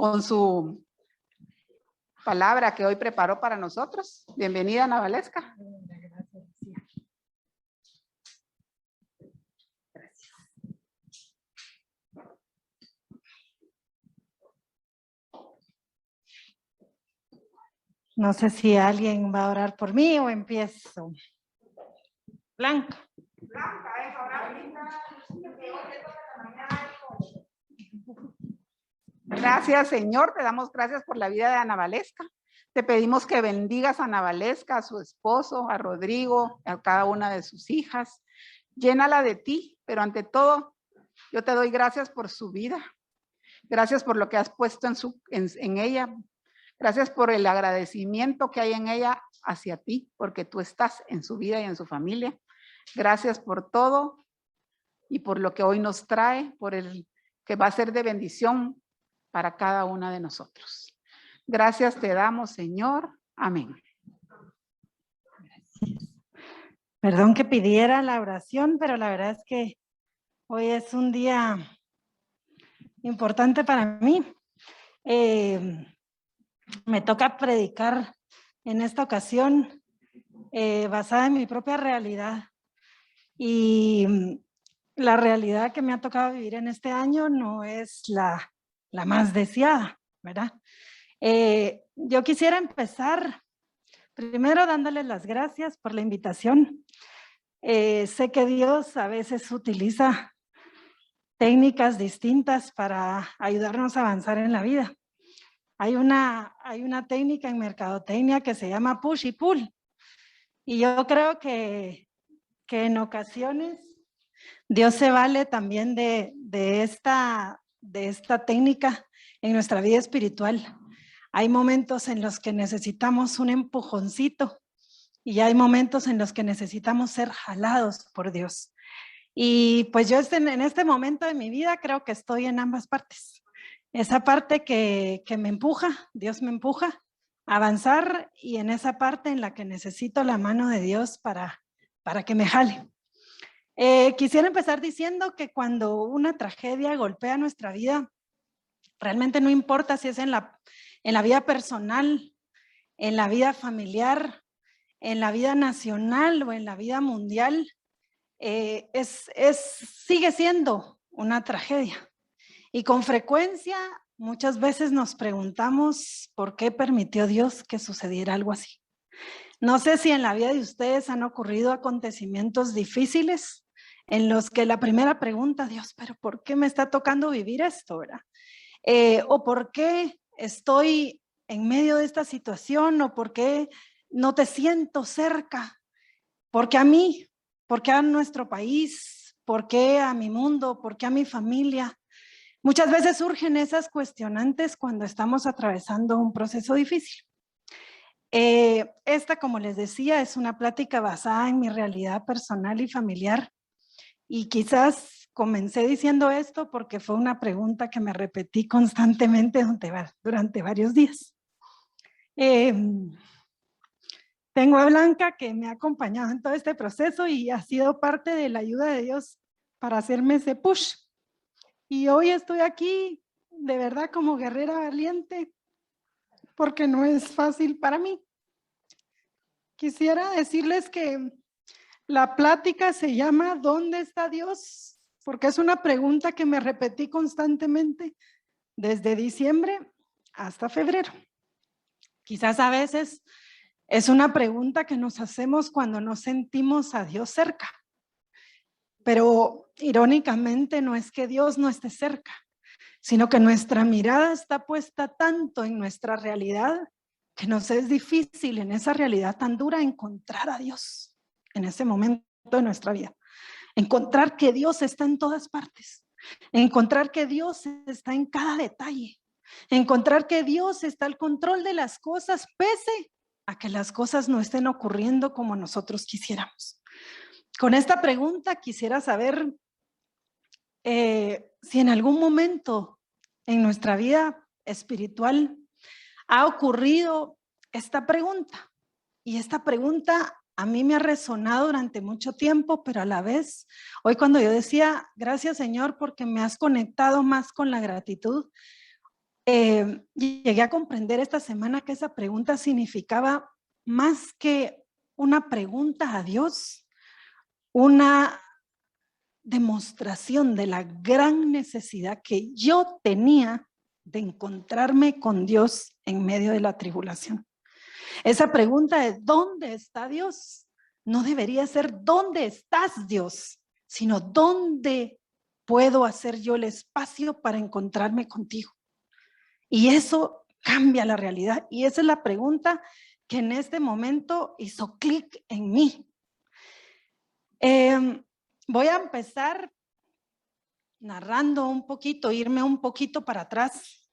con su palabra que hoy preparó para nosotros. Bienvenida, Ana Valesca. No sé si alguien va a orar por mí o empiezo. Blanca. Blanca, es orar linda. Gracias, Señor. Te damos gracias por la vida de Ana Valesca. Te pedimos que bendigas a Ana Valesca, a su esposo, a Rodrigo, a cada una de sus hijas. Llénala de ti, pero ante todo, yo te doy gracias por su vida. Gracias por lo que has puesto en ella. Gracias por el agradecimiento que hay en ella hacia ti, porque tú estás en su vida y en su familia. Gracias por todo y por lo que hoy nos trae, por el que va a ser de bendición para cada una de nosotros. Gracias te damos, Señor. Amén. Perdón que pidiera la oración, pero la verdad es que hoy es un día importante para mí. Me toca predicar en esta ocasión basada en mi propia realidad. Y la realidad que me ha tocado vivir en este año no es la más deseada, ¿verdad? Yo quisiera empezar primero dándoles las gracias por la invitación. Sé que Dios a veces utiliza técnicas distintas para ayudarnos a avanzar en la vida. Hay una técnica en mercadotecnia que se llama push y pull. Y yo creo que en ocasiones Dios se vale también de esta técnica en nuestra vida espiritual. Hay momentos en los que necesitamos un empujoncito y hay momentos en los que necesitamos ser jalados por Dios. Y pues yo en este momento de mi vida creo que estoy en ambas partes. Esa parte que me empuja, Dios me empuja a avanzar, y en esa parte en la que necesito la mano de Dios para que me jale. Quisiera empezar diciendo que cuando una tragedia golpea nuestra vida, realmente no importa si es en la vida personal, en la vida familiar, en la vida nacional o en la vida mundial, sigue siendo una tragedia. Y con frecuencia, muchas veces nos preguntamos por qué permitió Dios que sucediera algo así. No sé si en la vida de ustedes han ocurrido acontecimientos difíciles en los que la primera pregunta, Dios, pero ¿por qué me está tocando vivir esto, verdad? O ¿por qué estoy en medio de esta situación? O ¿por qué no te siento cerca? ¿Por qué a mí? ¿Por qué a nuestro país? ¿Por qué a mi mundo? ¿Por qué a mi familia? Muchas veces surgen esas cuestionantes cuando estamos atravesando un proceso difícil. Esta, como les decía, es una plática basada en mi realidad personal y familiar. Y quizás comencé diciendo esto porque fue una pregunta que me repetí constantemente durante varios días. Tengo a Blanca, que me ha acompañado en todo este proceso y ha sido parte de la ayuda de Dios para hacerme ese push. Y hoy estoy aquí de verdad como guerrera valiente, porque no es fácil para mí. Quisiera decirles que la plática se llama ¿Dónde está Dios? Porque es una pregunta que me repetí constantemente desde diciembre hasta febrero. Quizás a veces es una pregunta que nos hacemos cuando no sentimos a Dios cerca. Pero irónicamente no es que Dios no esté cerca, sino que nuestra mirada está puesta tanto en nuestra realidad que nos es difícil en esa realidad tan dura encontrar a Dios en ese momento de nuestra vida. Encontrar que Dios está en todas partes, encontrar que Dios está en cada detalle, encontrar que Dios está al control de las cosas pese a que las cosas no estén ocurriendo como nosotros quisiéramos. Con esta pregunta quisiera saber si en algún momento en nuestra vida espiritual ha ocurrido esta pregunta. Y esta pregunta a mí me ha resonado durante mucho tiempo, pero a la vez, hoy cuando yo decía, gracias Señor porque me has conectado más con la gratitud, Llegué a comprender esta semana que esa pregunta significaba más que una pregunta a Dios, una demostración de la gran necesidad que yo tenía de encontrarme con Dios en medio de la tribulación. Esa pregunta de ¿dónde está Dios? No debería ser ¿dónde estás, Dios? Sino ¿dónde puedo hacer yo el espacio para encontrarme contigo? Y eso cambia la realidad. Y esa es la pregunta que en este momento hizo clic en mí. Voy a empezar narrando un poquito, irme un poquito para atrás,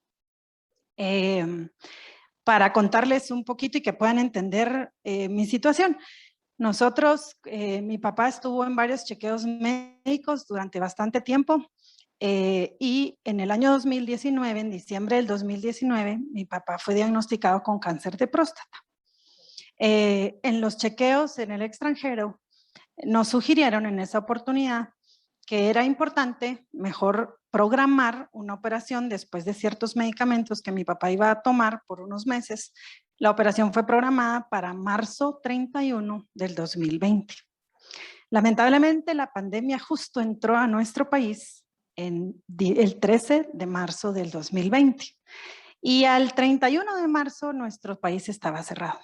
para contarles un poquito y que puedan entender mi situación. Nosotros, mi papá estuvo en varios chequeos médicos durante bastante tiempo y en el año 2019, en diciembre del 2019, mi papá fue diagnosticado con cáncer de próstata. En los chequeos en el extranjero, nos sugirieron en esa oportunidad que era importante mejor programar una operación después de ciertos medicamentos que mi papá iba a tomar por unos meses. La operación fue programada para marzo 31 del 2020. Lamentablemente, la pandemia justo entró a nuestro país en el 13 de marzo del 2020 y al 31 de marzo nuestro país estaba cerrado.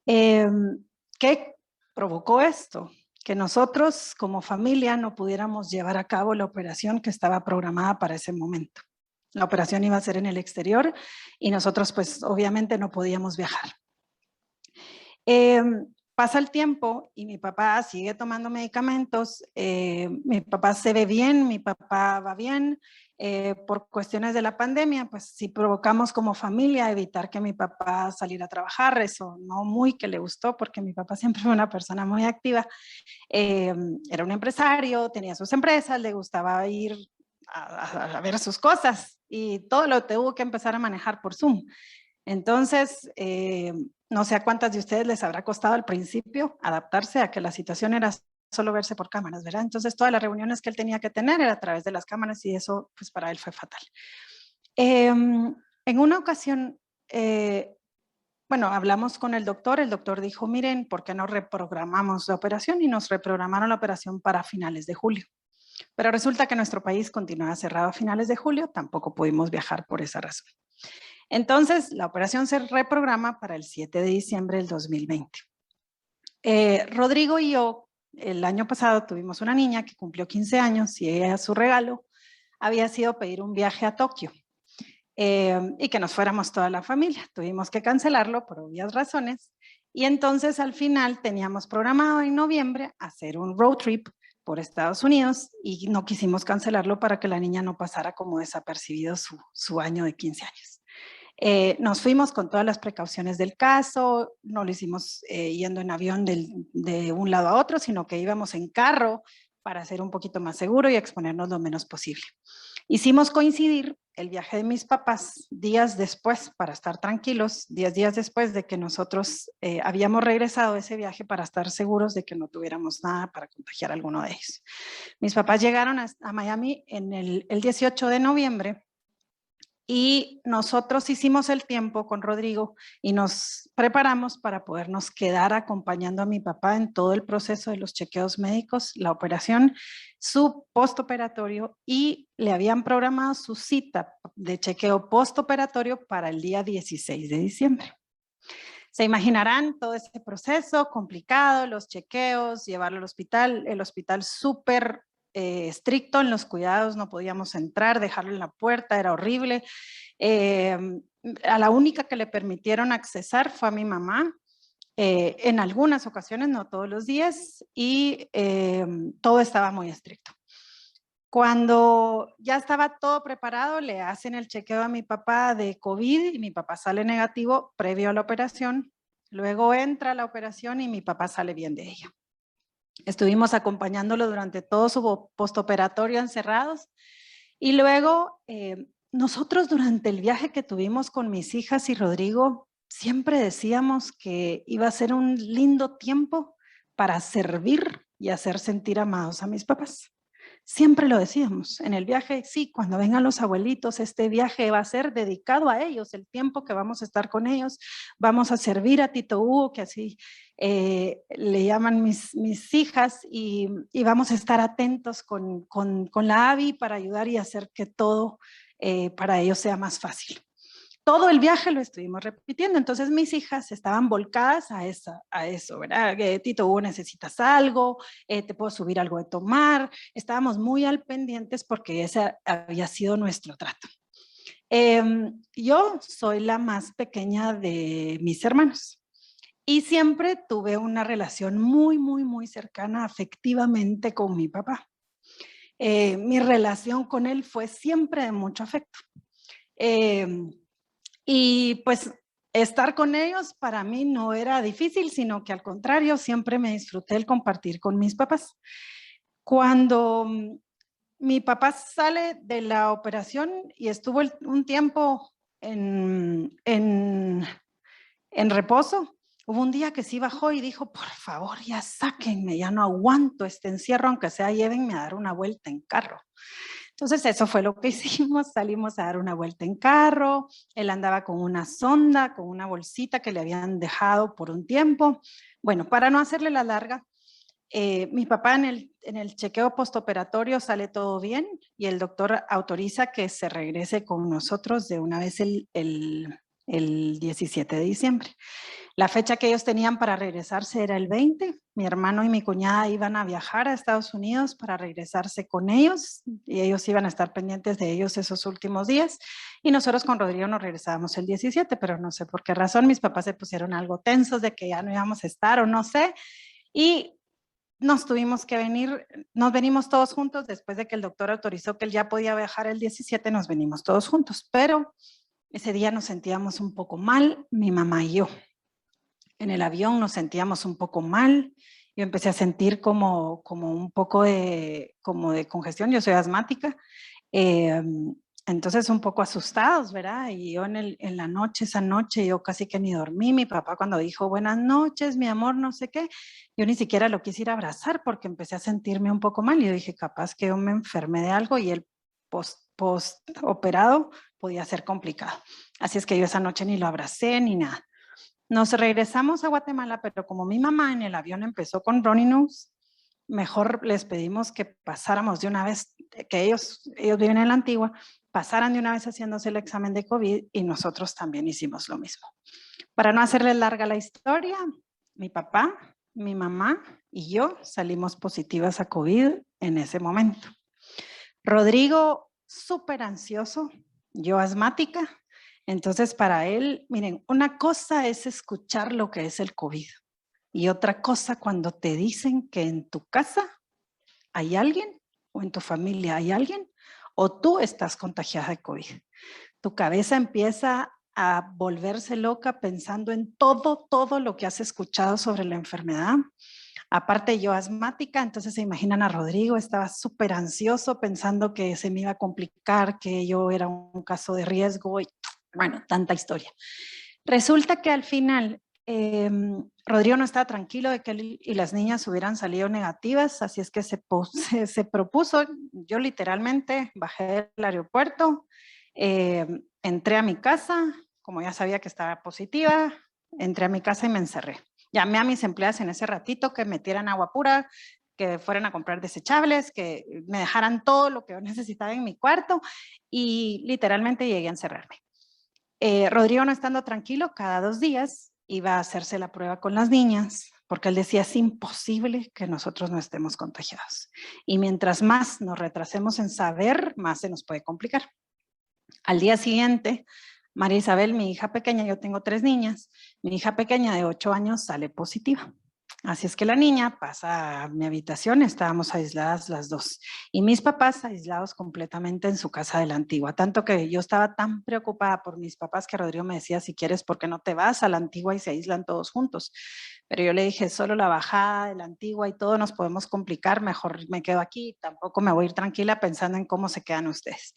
¿Qué provocó esto? Que nosotros como familia no pudiéramos llevar a cabo la operación que estaba programada para ese momento. La operación iba a ser en el exterior y nosotros pues obviamente no podíamos viajar. Pasa el tiempo y mi papá sigue tomando medicamentos, mi papá se ve bien, mi papá va bien. Por cuestiones de la pandemia, pues si provocamos como familia evitar que mi papá saliera a trabajar, eso no muy que le gustó porque mi papá siempre fue una persona muy activa, era un empresario, tenía sus empresas, le gustaba ir a ver sus cosas y todo lo tuvo que empezar a manejar por Zoom. Entonces, no sé a cuántas de ustedes les habrá costado al principio adaptarse a que la situación era solo verse por cámaras, ¿verdad? Entonces, todas las reuniones que él tenía que tener era a través de las cámaras y eso, pues para él fue fatal. En una ocasión, bueno, hablamos con el doctor dijo, miren, ¿por qué no reprogramamos la operación? Y nos reprogramaron la operación para finales de julio. Pero resulta que nuestro país continuaba cerrado a finales de julio, tampoco pudimos viajar por esa razón. Entonces, la operación se reprograma para el 7 de diciembre del 2020. Rodrigo y yo, el año pasado tuvimos una niña que cumplió 15 años y ella, su regalo había sido pedir un viaje a Tokio y que nos fuéramos toda la familia. Tuvimos que cancelarlo por obvias razones y entonces al final teníamos programado en noviembre hacer un road trip por Estados Unidos y no quisimos cancelarlo para que la niña no pasara como desapercibido su año de 15 años. Nos fuimos con todas las precauciones del caso, no lo hicimos yendo en avión de un lado a otro, sino que íbamos en carro para ser un poquito más seguro y exponernos lo menos posible. Hicimos coincidir el viaje de mis papás días después para estar tranquilos, 10 días después de que nosotros habíamos regresado de ese viaje para estar seguros de que no tuviéramos nada para contagiar a alguno de ellos. Mis papás llegaron a Miami en el 18 de noviembre y nosotros hicimos el tiempo con Rodrigo y nos preparamos para podernos quedar acompañando a mi papá en todo el proceso de los chequeos médicos, la operación, su postoperatorio y le habían programado su cita de chequeo postoperatorio para el día 16 de diciembre. Se imaginarán todo ese proceso complicado, los chequeos, llevarlo al hospital, el hospital súper estricto en los cuidados, no podíamos entrar, dejarlo en la puerta, era horrible. A la única que le permitieron accesar fue a mi mamá, en algunas ocasiones, no todos los días, y todo estaba muy estricto. Cuando ya estaba todo preparado, le hacen el chequeo a mi papá de COVID y mi papá sale negativo previo a la operación. Luego entra a la operación y mi papá sale bien de ella. Estuvimos acompañándolo durante todo su postoperatorio encerrados y luego nosotros durante el viaje que tuvimos con mis hijas y Rodrigo siempre decíamos que iba a ser un lindo tiempo para servir y hacer sentir amados a mis papás. Siempre lo decíamos, en el viaje, sí, cuando vengan los abuelitos, este viaje va a ser dedicado a ellos, el tiempo que vamos a estar con ellos, vamos a servir a Tito Hugo, que así le llaman mis hijas, y vamos a estar atentos con la Abby para ayudar y hacer que todo para ellos sea más fácil. Todo el viaje lo estuvimos repitiendo, entonces mis hijas estaban volcadas a eso, ¿verdad? Tito Hugo, necesitas algo, te puedo subir algo de tomar, estábamos muy al pendientes porque ese había sido nuestro trato. Yo soy la más pequeña de mis hermanos y siempre tuve una relación muy, muy, muy cercana afectivamente con mi papá. Mi relación con él fue siempre de mucho afecto. Y pues estar con ellos para mí no era difícil, sino que al contrario, siempre me disfruté el compartir con mis papás. Cuando mi papá sale de la operación y estuvo un tiempo en reposo, hubo un día que sí bajó y dijo, por favor, ya sáquenme, ya no aguanto este encierro, aunque sea llévenme a dar una vuelta en carro. Entonces eso fue lo que hicimos, salimos a dar una vuelta en carro, él andaba con una sonda, con una bolsita que le habían dejado por un tiempo. Bueno, para no hacerle la larga, mi papá en el chequeo postoperatorio sale todo bien y el doctor autoriza que se regrese con nosotros de una vez el 17 de diciembre. La fecha que ellos tenían para regresarse era el 20. Mi hermano y mi cuñada iban a viajar a Estados Unidos para regresarse con ellos y ellos iban a estar pendientes de ellos esos últimos días. Y nosotros con Rodrigo nos regresábamos el 17, pero no sé por qué razón mis papás se pusieron algo tensos de que ya no íbamos a estar o no sé. Y nos tuvimos que venir, nos venimos todos juntos después de que el doctor autorizó que él ya podía viajar el 17, nos venimos todos juntos. Pero ese día nos sentíamos un poco mal, mi mamá y yo. En el avión nos sentíamos un poco mal, yo empecé a sentir como un poco de congestión, yo soy asmática, entonces un poco asustados, ¿verdad? Y yo en la noche, esa noche, yo casi que ni dormí, mi papá cuando dijo buenas noches, mi amor, no sé qué, yo ni siquiera lo quise ir a abrazar porque empecé a sentirme un poco mal y yo dije capaz que yo me enfermé de algo y el post operado podía ser complicado. Así es que yo esa noche ni lo abracé ni nada. Nos regresamos a Guatemala, pero como mi mamá en el avión empezó con runny nose, mejor les pedimos que pasáramos de una vez, que ellos viven en la Antigua, pasaran de una vez haciéndose el examen de COVID y nosotros también hicimos lo mismo. Para no hacerles larga la historia, mi papá, mi mamá y yo salimos positivas a COVID en ese momento. Rodrigo, súper ansioso, yo asmática. Entonces, para él, miren, una cosa es escuchar lo que es el COVID y otra cosa cuando te dicen que en tu casa hay alguien o en tu familia hay alguien o tú estás contagiada de COVID. Tu cabeza empieza a volverse loca pensando en todo lo que has escuchado sobre la enfermedad. Aparte yo asmática, entonces se imaginan a Rodrigo, estaba súper ansioso pensando que se me iba a complicar, que yo era un caso de riesgo y bueno, tanta historia. Resulta que al final Rodrigo no estaba tranquilo de que él y las niñas hubieran salido negativas, así es que se propuso, yo literalmente bajé del aeropuerto, entré a mi casa, como ya sabía que estaba positiva, entré a mi casa y me encerré. Llamé a mis empleadas en ese ratito que metieran agua pura, que fueran a comprar desechables, que me dejaran todo lo que yo necesitaba en mi cuarto y literalmente llegué a encerrarme. Rodrigo no estando tranquilo, cada 2 días iba a hacerse la prueba con las niñas, porque él decía, es imposible que nosotros no estemos contagiados. Y mientras más nos retrasemos en saber, más se nos puede complicar. Al día siguiente, María Isabel, mi hija pequeña, yo tengo 3 niñas, mi hija pequeña de 8 años sale positiva. Así es que la niña pasa a mi habitación, estábamos aisladas las 2 y mis papás aislados completamente en su casa de la Antigua, tanto que yo estaba tan preocupada por mis papás que Rodrigo me decía, si quieres, ¿por qué no te vas a la Antigua y se aíslan todos juntos? Pero yo le dije, solo la bajada de la Antigua y todo nos podemos complicar, mejor me quedo aquí, tampoco me voy a ir tranquila pensando en cómo se quedan ustedes.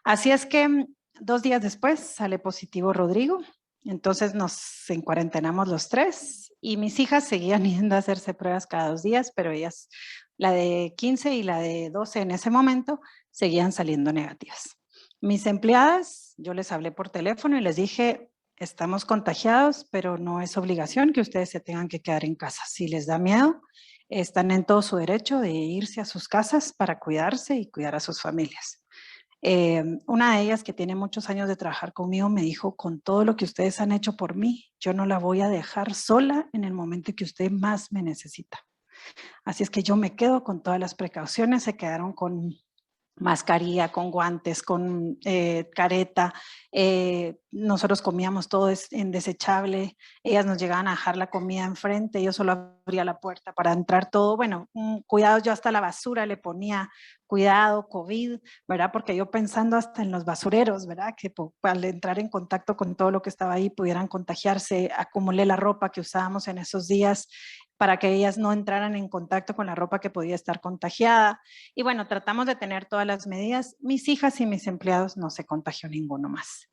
Así es que 2 días después sale positivo Rodrigo, entonces nos encuarentenamos los 3 y mis hijas seguían yendo a hacerse pruebas cada 2 días, pero ellas La de 15 y la de 12 en ese momento seguían saliendo negativas. Mis empleadas, yo les hablé por teléfono y les dije, estamos contagiados, pero no es obligación que ustedes se tengan que quedar en casa. Si les da miedo, están en todo su derecho de irse a sus casas para cuidarse y cuidar a sus familias. Una de ellas, que tiene muchos años de trabajar conmigo, me dijo, con todo lo que ustedes han hecho por mí, yo no la voy a dejar sola en el momento que usted más me necesita. Así es que yo me quedo con todas las precauciones. Se quedaron con mascarilla, con guantes, con careta. Nosotros comíamos todo en desechable. Ellas nos llegaban a dejar la comida enfrente. Yo solo abría la puerta para entrar todo. Bueno, cuidado, yo hasta la basura le ponía cuidado, COVID, ¿verdad? Porque yo pensando hasta en los basureros, ¿verdad? Que al entrar en contacto con todo lo que estaba ahí pudieran contagiarse. Acumulé la ropa que usábamos en esos días para que ellas no entraran en contacto con la ropa que podía estar contagiada. Y bueno, tratamos de tener todas las medidas. Mis hijas y mis empleados no se contagió ninguno más.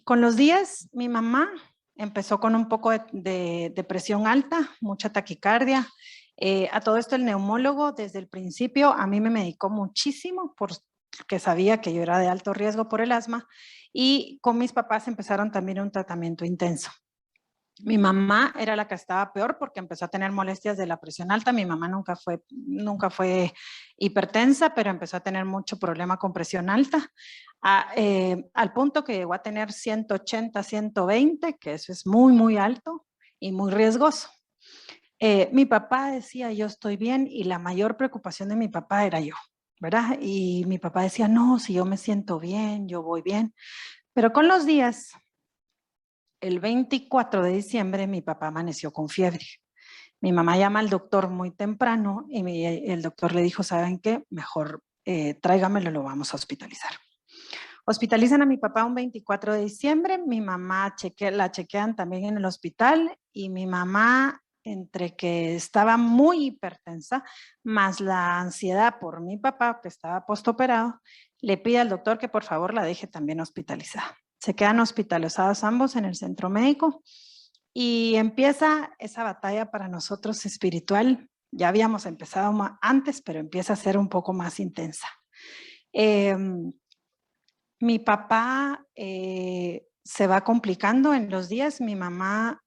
Con los días, mi mamá empezó con un poco de presión alta, mucha taquicardia. A todo esto el neumólogo desde el principio a mí me medicó muchísimo porque sabía que yo era de alto riesgo por el asma, y con mis papás empezaron también un tratamiento intenso. Mi mamá era la que estaba peor porque empezó a tener molestias de la presión alta. Mi mamá nunca fue hipertensa, pero empezó a tener mucho problema con presión alta, al punto que llegó a tener 180, 120, que eso es muy, muy alto y muy riesgoso. Mi papá decía, yo estoy bien, y la mayor preocupación de mi papá era yo, ¿verdad? Y mi papá decía, no, si yo me siento bien, yo voy bien. Pero con los días, el 24 de diciembre, mi papá amaneció con fiebre. Mi mamá llama al doctor muy temprano y el doctor le dijo, ¿saben qué? Mejor tráigamelo, lo vamos a hospitalizar. Hospitalizan a mi papá un 24 de diciembre, mi mamá la chequean también en el hospital, y mi mamá, entre que estaba muy hipertensa, más la ansiedad por mi papá, que estaba postoperado, le pide al doctor que por favor la deje también hospitalizada. Se quedan hospitalizados ambos en el centro médico y empieza esa batalla para nosotros espiritual. Ya habíamos empezado antes, pero empieza a ser un poco más intensa. Mi papá se va complicando en los días. Mi mamá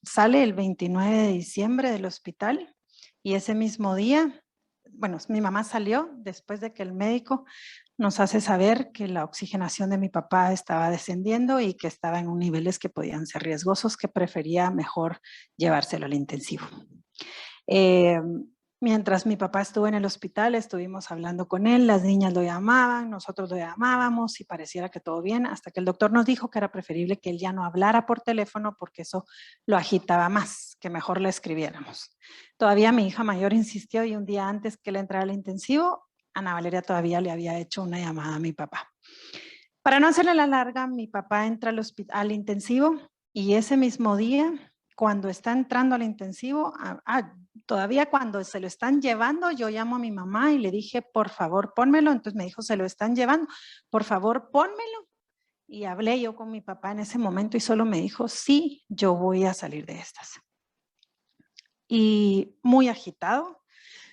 sale el 29 de diciembre del hospital, y ese mismo día, bueno, mi mamá salió después de que el médico nos hace saber que la oxigenación de mi papá estaba descendiendo y que estaba en niveles que podían ser riesgosos, que prefería mejor llevárselo al intensivo. Mientras mi papá estuvo en el hospital, estuvimos hablando con él, las niñas lo llamaban, nosotros lo llamábamos y pareciera que todo bien, hasta que el doctor nos dijo que era preferible que él ya no hablara por teléfono porque eso lo agitaba más, que mejor le escribiéramos. Todavía mi hija mayor insistió, y un día antes que él entrara al intensivo, Ana Valeria todavía le había hecho una llamada a mi papá. Para no hacerle la larga, mi papá entra al intensivo, y ese mismo día, cuando está entrando al intensivo, todavía cuando se lo están llevando, yo llamo a mi mamá y le dije, por favor, pónmelo. Entonces me dijo, se lo están llevando, por favor, pónmelo. Y hablé yo con mi papá en ese momento y solo me dijo, sí, yo voy a salir de estas. Y muy agitado,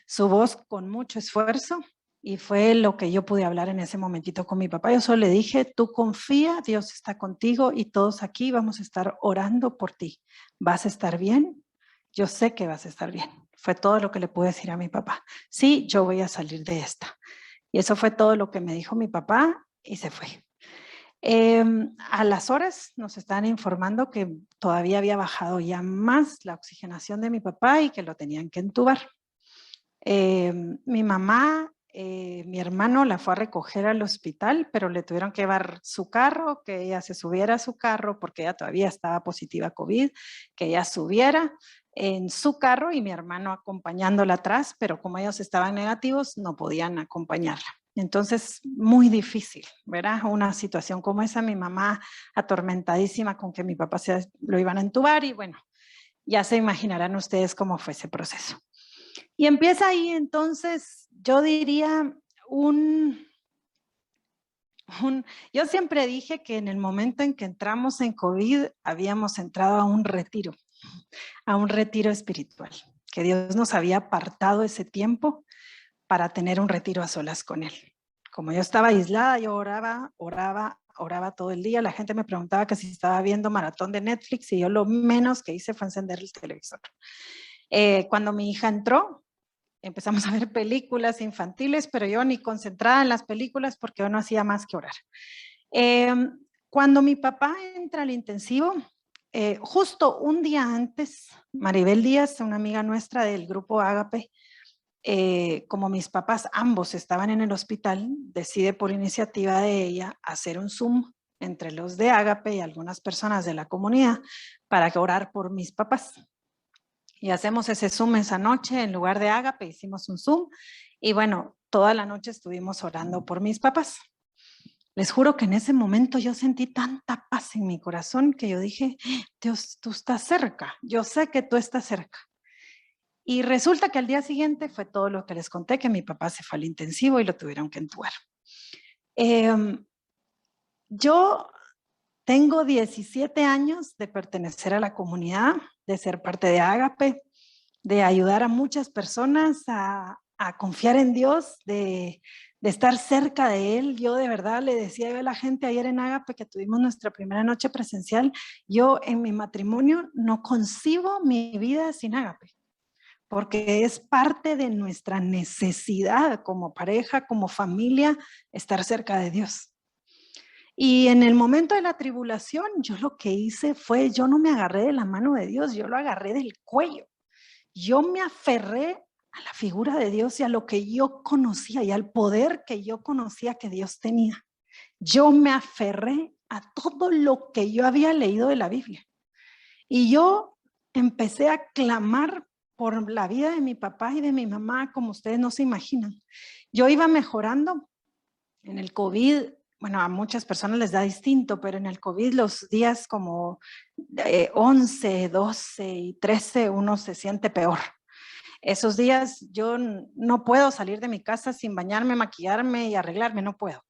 su voz con mucho esfuerzo, y fue lo que yo pude hablar en ese momentito con mi papá. Yo solo le dije, tú confía, Dios está contigo y todos aquí vamos a estar orando por ti. ¿Vas a estar bien? Yo sé que vas a estar bien. Fue todo lo que le pude decir a mi papá. Sí, yo voy a salir de esta. Y eso fue todo lo que me dijo mi papá, y se fue. A las horas nos estaban informando que todavía había bajado ya más la oxigenación de mi papá y que lo tenían que entubar. Mi mamá, mi hermano la fue a recoger al hospital, pero le tuvieron que llevar su carro, que ella se subiera a su carro porque ella todavía estaba positiva a COVID, que ella subiera en su carro y mi hermano acompañándola atrás, pero como ellos estaban negativos no podían acompañarla. Entonces, muy difícil, ¿verdad? Una situación como esa, mi mamá atormentadísima con que mi papá lo iban a entubar, y bueno, ya se imaginarán ustedes cómo fue ese proceso. Y empieza ahí entonces, yo diría, yo siempre dije que en el momento en que entramos en COVID habíamos entrado a un retiro espiritual. que Dios nos había apartado ese tiempo para tener un retiro a solas con Él. Como yo estaba aislada, yo oraba todo el día. La gente me preguntaba que si estaba viendo maratón de Netflix y yo lo menos que hice fue encender el televisor. Cuando mi hija entró, empezamos a ver películas infantiles, pero yo ni concentrada en las películas porque yo no hacía más que orar. Cuando mi papá entra al intensivo, justo un día antes, Maribel Díaz, una amiga nuestra del grupo Ágape, como mis papás ambos estaban en el hospital, decide por iniciativa de ella hacer un Zoom entre los de Ágape y algunas personas de la comunidad para orar por mis papás. Y hacemos ese Zoom esa noche, en lugar de Ágape hicimos un Zoom y bueno, toda la noche estuvimos orando por mis papás. Les juro que en ese momento yo sentí tanta paz en mi corazón que yo dije, Dios, tú estás cerca, yo sé que tú estás cerca. Y resulta que al día siguiente fue todo lo que les conté, que mi papá se fue al intensivo y lo tuvieron que entubar. Yo tengo 17 años de pertenecer a la comunidad, de ser parte de Ágape, de ayudar a muchas personas a confiar en Dios, de estar cerca de Él. Yo de verdad le decía a la gente ayer en Ágape que tuvimos nuestra primera noche presencial, yo en mi matrimonio no concibo mi vida sin Ágape, porque es parte de nuestra necesidad como pareja, como familia, estar cerca de Dios. Y en el momento de la tribulación, yo lo que hice fue, yo no me agarré de la mano de Dios, yo lo agarré del cuello. Yo me aferré a la figura de Dios y a lo que yo conocía y al poder que yo conocía que Dios tenía. Yo me aferré a todo lo que yo había leído de la Biblia. Y yo empecé a clamar por la vida de mi papá y de mi mamá, como ustedes no se imaginan. Yo iba mejorando en el COVID. Bueno, a muchas personas les da distinto, pero en el COVID los días como 11, 12 y 13 uno se siente peor. Esos días yo no puedo salir de mi casa sin bañarme, maquillarme y arreglarme, no puedo.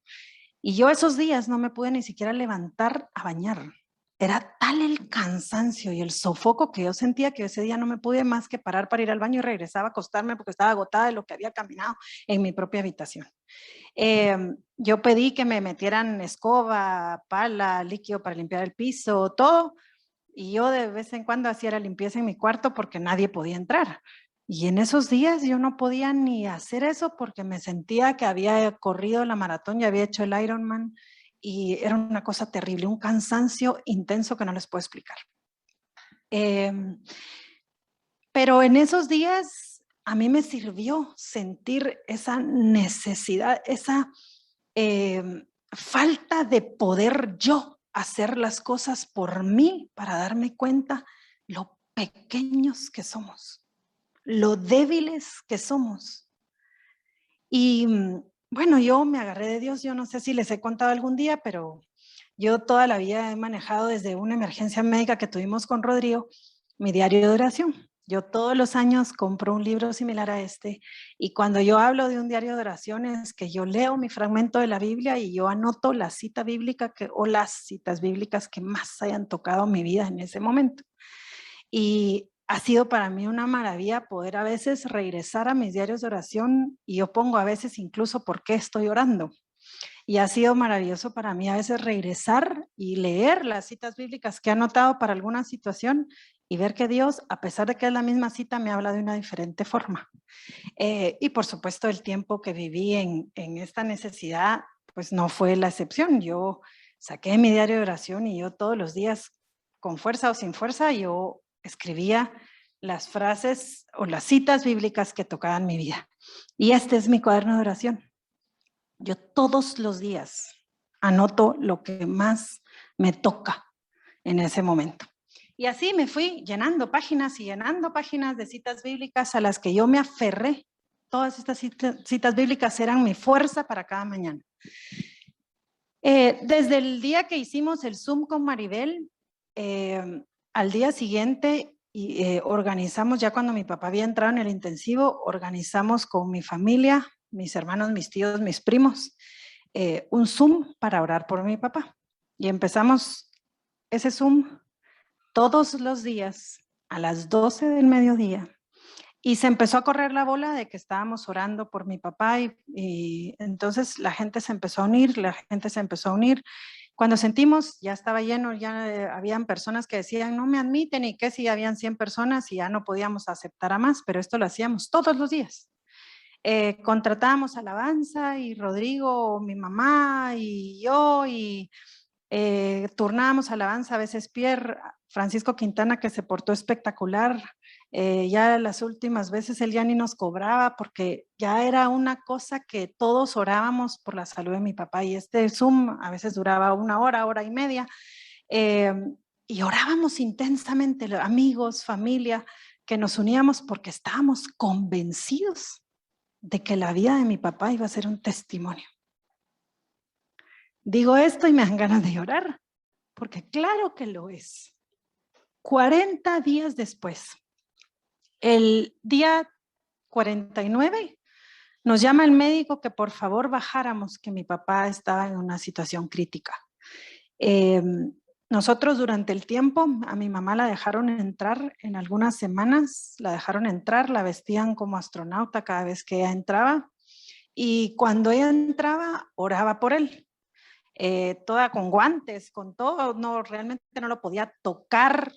Y yo esos días no me pude ni siquiera levantar a bañar. Era tal el cansancio y el sofoco que yo sentía que ese día no me pude más que parar para ir al baño y regresaba a acostarme porque estaba agotada de lo que había caminado en mi propia habitación. Yo pedí que me metieran escoba, pala, líquido para limpiar el piso, todo. Y yo de vez en cuando hacía la limpieza en mi cuarto porque nadie podía entrar. Y en esos días yo no podía ni hacer eso porque me sentía que había corrido la maratón y había hecho el Ironman y era una cosa terrible, un cansancio intenso que no les puedo explicar. Pero en esos días a mí me sirvió sentir esa necesidad, esa falta de poder yo hacer las cosas por mí para darme cuenta lo pequeños que somos, lo débiles que somos. Y bueno, yo me agarré de Dios, yo no sé si les he contado algún día, pero yo toda la vida he manejado desde una emergencia médica que tuvimos con Rodrigo, mi diario de oración. Yo todos los años compro un libro similar a este y cuando yo hablo de un diario de oración es que yo leo mi fragmento de la Biblia y yo anoto la cita bíblica o las citas bíblicas que más hayan tocado mi vida en ese momento. Y ha sido para mí una maravilla poder a veces regresar a mis diarios de oración y yo pongo a veces incluso por qué estoy orando. Y ha sido maravilloso para mí a veces regresar y leer las citas bíblicas que he anotado para alguna situación y ver que Dios, a pesar de que es la misma cita, me habla de una diferente forma. Y por supuesto el tiempo que viví en esta necesidad, pues no fue la excepción. Yo saqué mi diario de oración y yo todos los días, con fuerza o sin fuerza, yo escribía las frases o las citas bíblicas que tocaban mi vida. Y este es mi cuaderno de oración. Yo todos los días anoto lo que más me toca en ese momento. Y así me fui llenando páginas y llenando páginas de citas bíblicas a las que yo me aferré. Todas estas citas bíblicas eran mi fuerza para cada mañana. Desde el día que hicimos el Zoom con Maribel, al día siguiente organizamos, ya cuando mi papá había entrado en el intensivo, organizamos con mi familia, mis hermanos, mis tíos, mis primos, un Zoom para orar por mi papá. Y empezamos ese Zoom todos los días a las 12 del mediodía Y se empezó a correr la bola de que estábamos orando por mi papá y entonces la gente se empezó a unir, Cuando sentimos, ya estaba lleno, ya habían personas que decían, no me admiten, y que si habían 100 personas y ya no podíamos aceptar a más, pero esto lo hacíamos todos los días. Contratábamos alabanza y Rodrigo, mi mamá y yo, y turnábamos alabanza, a veces Pierre, Francisco Quintana, que se portó espectacular. Ya las últimas veces él ya ni nos cobraba porque ya era una cosa que todos orábamos por la salud de mi papá, y este Zoom a veces duraba 1 hora, hora y media, y orábamos intensamente, amigos, familia, que nos uníamos porque estábamos convencidos de que la vida de mi papá iba a ser un testimonio. Digo esto y me dan ganas de llorar, porque claro que lo es. 40 días después, el día 49, nos llama el médico que por favor bajáramos, que mi papá estaba en una situación crítica. Nosotros durante el tiempo, a mi mamá la dejaron entrar en algunas semanas, la dejaron entrar, la vestían como astronauta cada vez que ella entraba, y cuando ella entraba, oraba por él. Toda con guantes, con todo, no, realmente no lo podía tocar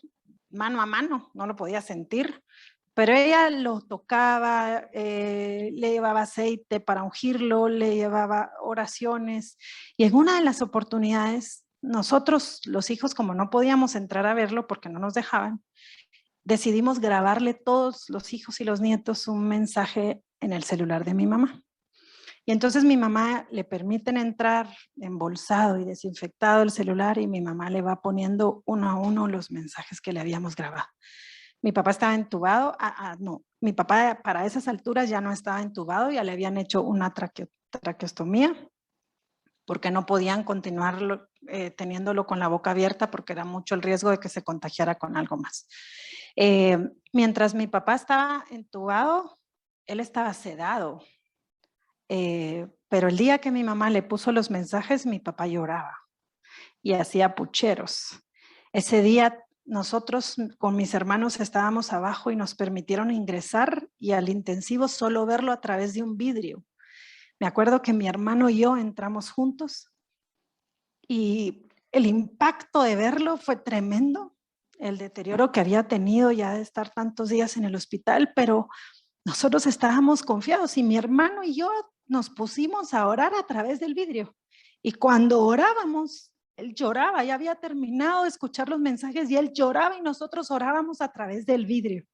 mano a mano, no lo podía sentir, pero ella lo tocaba, le llevaba aceite para ungirlo, le llevaba oraciones, y en una de las oportunidades, nosotros los hijos, como no podíamos entrar a verlo porque no nos dejaban, decidimos grabarle todos los hijos y los nietos un mensaje en el celular de mi mamá. Y entonces mi mamá le permiten entrar embolsado y desinfectado el celular, y mi mamá le va poniendo uno a uno los mensajes que le habíamos grabado. Mi papá estaba entubado, no, mi papá para esas alturas ya no estaba entubado, ya le habían hecho una traqueostomía porque no podían continuar teniéndolo con la boca abierta porque era mucho el riesgo de que se contagiara con algo más. Mientras mi papá estaba entubado, él estaba sedado. Pero el día que mi mamá le puso los mensajes, mi papá lloraba y hacía pucheros. Ese día nosotros con mis hermanos estábamos abajo y nos permitieron ingresar, y al intensivo solo verlo a través de un vidrio. Me acuerdo que mi hermano y yo entramos juntos y el impacto de verlo fue tremendo, el deterioro que había tenido ya de estar tantos días en el hospital, pero nosotros estábamos confiados y mi hermano y yo nos pusimos a orar a través del vidrio. Y cuando orábamos, él lloraba, ya había terminado de escuchar los mensajes y él lloraba y nosotros orábamos a través del vidrio.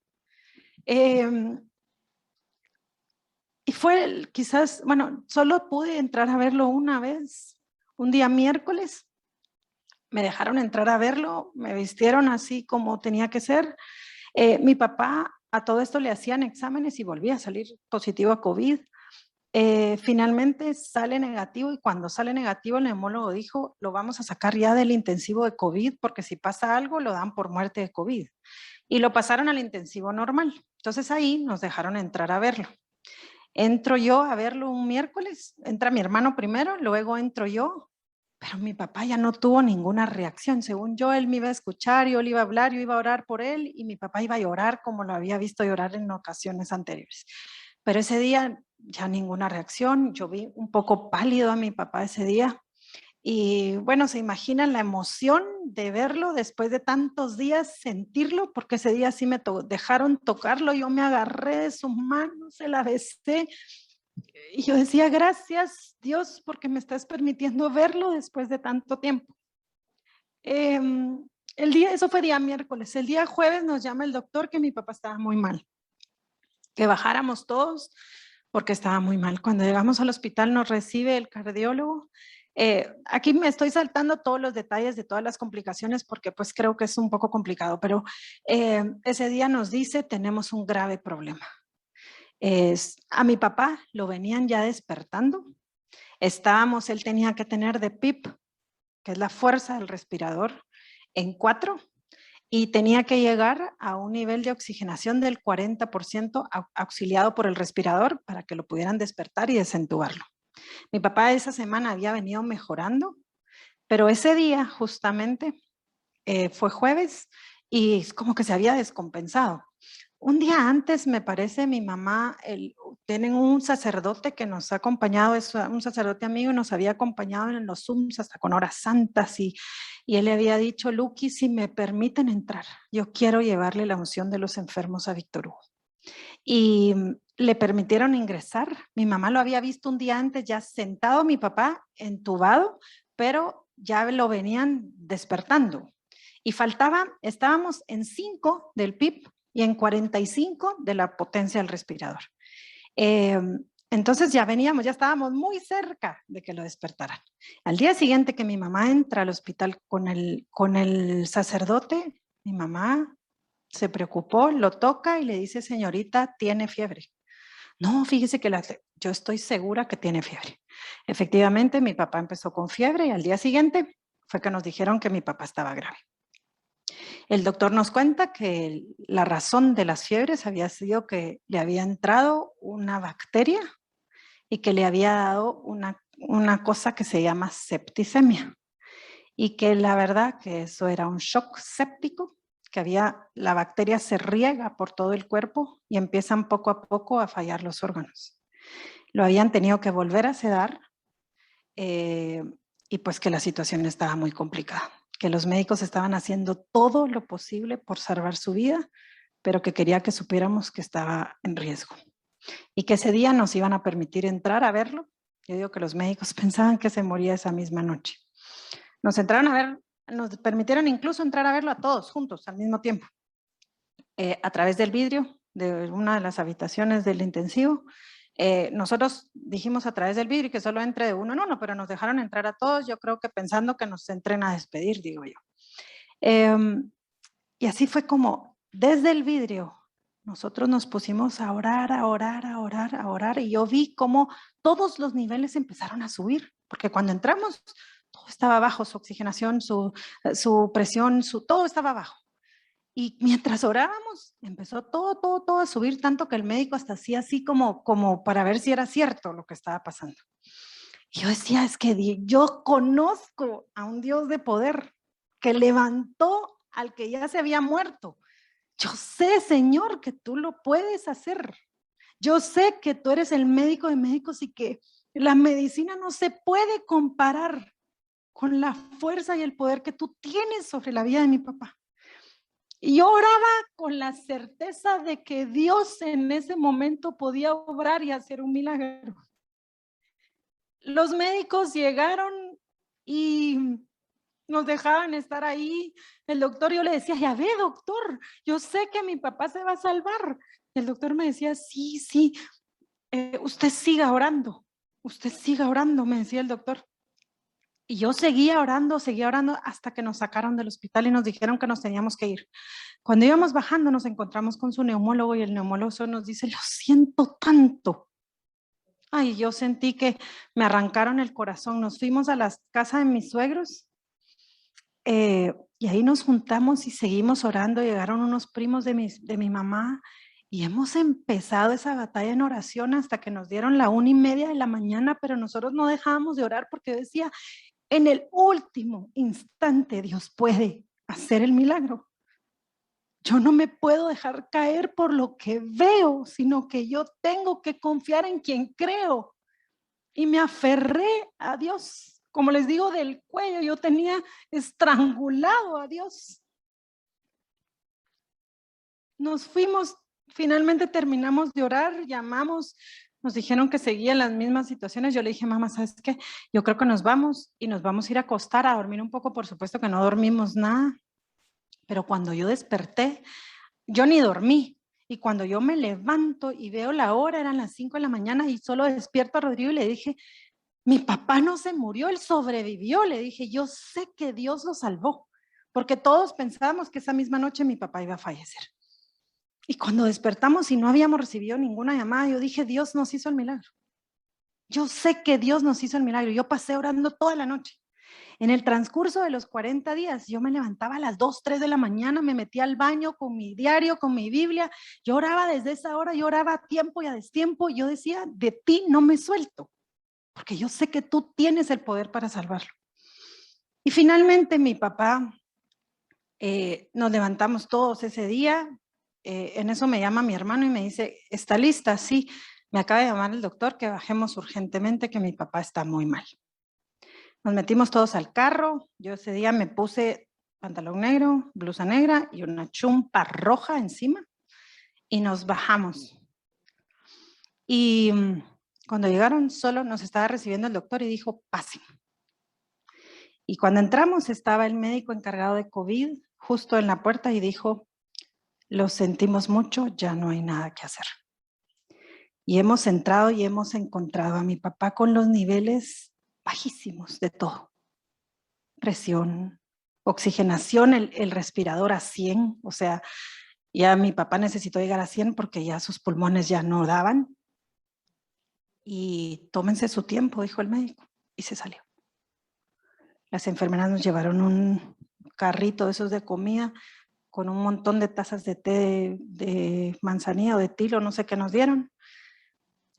Y fue quizás, bueno, solo pude entrar a verlo una vez, un día miércoles. Me dejaron entrar a verlo, me vistieron así como tenía que ser. Mi papá a todo esto le hacían exámenes y volvía a salir positivo a COVID. Finalmente sale negativo, y cuando sale negativo el neumólogo dijo, lo vamos a sacar ya del intensivo de COVID porque si pasa algo lo dan por muerte de COVID. Y lo pasaron al intensivo normal. Entonces ahí nos dejaron entrar a verlo. Entro yo a verlo un miércoles, entra mi hermano primero, luego entro yo, pero mi papá ya no tuvo ninguna reacción. Según yo, él me iba a escuchar, yo le iba a hablar, yo iba a orar por él y mi papá iba a llorar como lo había visto llorar en ocasiones anteriores. Pero ese día ya ninguna reacción, yo vi un poco pálido a mi papá ese día. Y bueno, se imaginan la emoción de verlo después de tantos días, sentirlo, porque ese día sí me dejaron tocarlo, yo me agarré de sus manos, se la besé. Y yo decía, gracias Dios, porque me estás permitiendo verlo después de tanto tiempo. Eso fue día miércoles. El día jueves nos llama el doctor que mi papá estaba muy mal, que bajáramos todos porque estaba muy mal. Cuando llegamos al hospital nos recibe el cardiólogo. Aquí me estoy saltando todos los detalles de todas las complicaciones porque pues creo que es un poco complicado, pero ese día nos dice, tenemos un grave problema. A mi papá lo venían ya despertando. Él tenía que tener de PIP, que es la fuerza del respirador, en 4, y tenía que llegar a un nivel de oxigenación del 40% auxiliado por el respirador para que lo pudieran despertar y desentubarlo. Mi papá esa semana había venido mejorando, pero ese día justamente fue jueves y es como que se había descompensado. un día antes, me parece, mi mamá, tienen un sacerdote que nos ha acompañado, es un sacerdote amigo, y nos había acompañado en los Zooms hasta con horas santas, y él le había dicho: Luqui, si me permiten entrar, yo quiero llevarle la unción de los enfermos a Víctor Hugo. Y le permitieron ingresar. Mi mamá lo había visto un día antes ya sentado, mi papá entubado, pero ya lo venían despertando. Y estábamos en 5 del PIB y en 45 de la potencia del respirador. Entonces ya estábamos muy cerca de que lo despertaran. Al día siguiente que mi mamá entra al hospital con el sacerdote, mi mamá se preocupó, lo toca y le dice: señorita, tiene fiebre. No, fíjese que yo estoy segura que tiene fiebre. Efectivamente, mi papá empezó con fiebre y al día siguiente fue que nos dijeron que mi papá estaba grave. El doctor nos cuenta que la razón de las fiebres había sido que le había entrado una bacteria y que le había dado una cosa que se llama septicemia, y que la verdad que eso era un shock séptico, que la bacteria se riega por todo el cuerpo y empiezan poco a poco a fallar los órganos. Lo habían tenido que volver a sedar, y pues que la situación estaba muy complicada, que los médicos estaban haciendo todo lo posible por salvar su vida, pero que quería que supiéramos que estaba en riesgo y que ese día nos iban a permitir entrar a verlo. Yo digo que los médicos pensaban que se moría esa misma noche. Nos permitieron incluso entrar a verlo a todos juntos al mismo tiempo, a través del vidrio de una de las habitaciones del intensivo. Nosotros dijimos a través del vidrio que solo entre de uno en uno, pero nos dejaron entrar a todos, yo creo que pensando que nos entren a despedir, digo yo. Y así fue como desde el vidrio nosotros nos pusimos a orar, a orar, a orar, a orar, y yo vi cómo todos los niveles empezaron a subir, porque cuando entramos todo estaba bajo, su oxigenación, su presión, todo estaba bajo. Y mientras orábamos, empezó todo a subir, tanto que el médico hasta hacía así como para ver si era cierto lo que estaba pasando. Y yo decía: es que yo conozco a un Dios de poder que levantó al que ya se había muerto. Yo sé, Señor, que tú lo puedes hacer. Yo sé que tú eres el médico de médicos y que la medicina no se puede comparar con la fuerza y el poder que tú tienes sobre la vida de mi papá. Y yo oraba con la certeza de que Dios en ese momento podía obrar y hacer un milagro. Los médicos llegaron y nos dejaban estar ahí. El doctor, yo le decía: ya ve, doctor, yo sé que mi papá se va a salvar. El doctor me decía: sí, usted siga orando, me decía el doctor. Y yo seguía orando hasta que nos sacaron del hospital y nos dijeron que nos teníamos que ir. Cuando íbamos bajando nos encontramos con su neumólogo y el neumólogo nos dice: lo siento tanto. Ay, yo sentí que me arrancaron el corazón. Nos fuimos a la casa de mis suegros, y ahí nos juntamos y seguimos orando. Llegaron unos primos de mi mamá y hemos empezado esa batalla en oración hasta que nos dieron la 1:30 de la mañana, pero nosotros no dejábamos de orar porque decía: en el último instante Dios puede hacer el milagro. Yo no me puedo dejar caer por lo que veo, sino que yo tengo que confiar en quien creo. Y me aferré a Dios. Como les digo, del cuello, yo tenía estrangulado a Dios. Nos fuimos, finalmente terminamos de orar, llamamos, nos dijeron que seguían las mismas situaciones. Yo le dije: mamá, ¿sabes qué? Yo creo que nos vamos y nos vamos a ir a acostar, a dormir un poco. Por supuesto que no dormimos nada, pero cuando yo desperté, yo ni dormí. Y cuando yo me levanto y veo la hora, eran las 5 de la mañana y solo despierto a Rodrigo y le dije: mi papá no se murió, él sobrevivió. Le dije: yo sé que Dios lo salvó, porque todos pensábamos que esa misma noche mi papá iba a fallecer. Y cuando despertamos y no habíamos recibido ninguna llamada, yo dije: Dios nos hizo el milagro. Yo sé que Dios nos hizo el milagro. Yo pasé orando toda la noche. En el transcurso de los 40 días, yo me levantaba a las 2, 3 de la mañana, me metía al baño con mi diario, con mi Biblia. Yo oraba desde esa hora, yo oraba a tiempo y a destiempo. Yo decía: de ti no me suelto, porque yo sé que tú tienes el poder para salvarlo. Y finalmente mi papá, nos levantamos todos ese día, en eso me llama mi hermano y me dice, ¿está lista? Sí, me acaba de llamar el doctor que bajemos urgentemente, que mi papá está muy mal. Nos metimos todos al carro, yo ese día me puse pantalón negro, blusa negra y una chumpa roja encima y nos bajamos. Y cuando llegaron solo nos estaba recibiendo el doctor y dijo, pasen. Y cuando entramos estaba el médico encargado de COVID justo en la puerta y dijo, lo sentimos mucho, ya no hay nada que hacer. Y hemos entrado y hemos encontrado a mi papá con los niveles bajísimos de todo. Presión, oxigenación, el respirador a 100, o sea, ya mi papá necesitó llegar a 100 porque ya sus pulmones ya no daban. Y tómense su tiempo, dijo el médico, y se salió. Las enfermeras nos llevaron un carrito de esos de comida con un montón de tazas de té de manzanilla o de tilo, no sé qué nos dieron.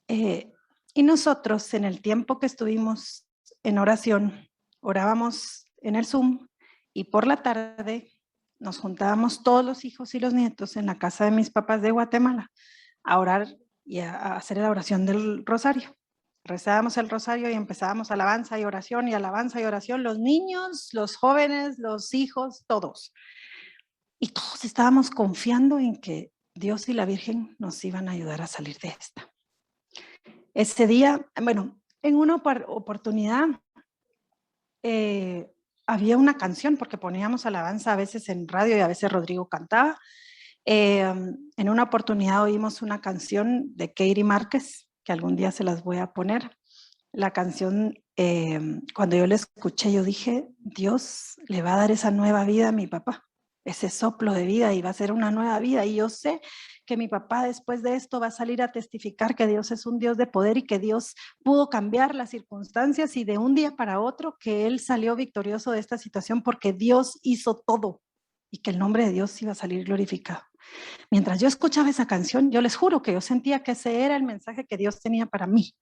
Y nosotros, en el tiempo que estuvimos en oración, orábamos en el Zoom y por la tarde nos juntábamos todos los hijos y los nietos en la casa de mis papás de Guatemala a orar y a hacer la oración del rosario. Rezábamos el rosario y empezábamos alabanza y oración y alabanza y oración, los niños, los jóvenes, los hijos, todos. Y todos estábamos confiando en que Dios y la Virgen nos iban a ayudar a salir de esta. Ese día, bueno, en una oportunidad había una canción, porque poníamos alabanza a veces en radio y a veces Rodrigo cantaba. En una oportunidad oímos una canción de Katie Márquez, que algún día se las voy a poner. La canción, cuando yo la escuché, yo dije, Dios le va a dar esa nueva vida a mi papá, ese soplo de vida y va a ser una nueva vida. Y yo sé que mi papá después de esto va a salir a testificar que Dios es un Dios de poder y que Dios pudo cambiar las circunstancias y de un día para otro que él salió victorioso de esta situación porque Dios hizo todo y que el nombre de Dios iba a salir glorificado. Mientras yo escuchaba esa canción, yo les juro que yo sentía que ese era el mensaje que Dios tenía para mí.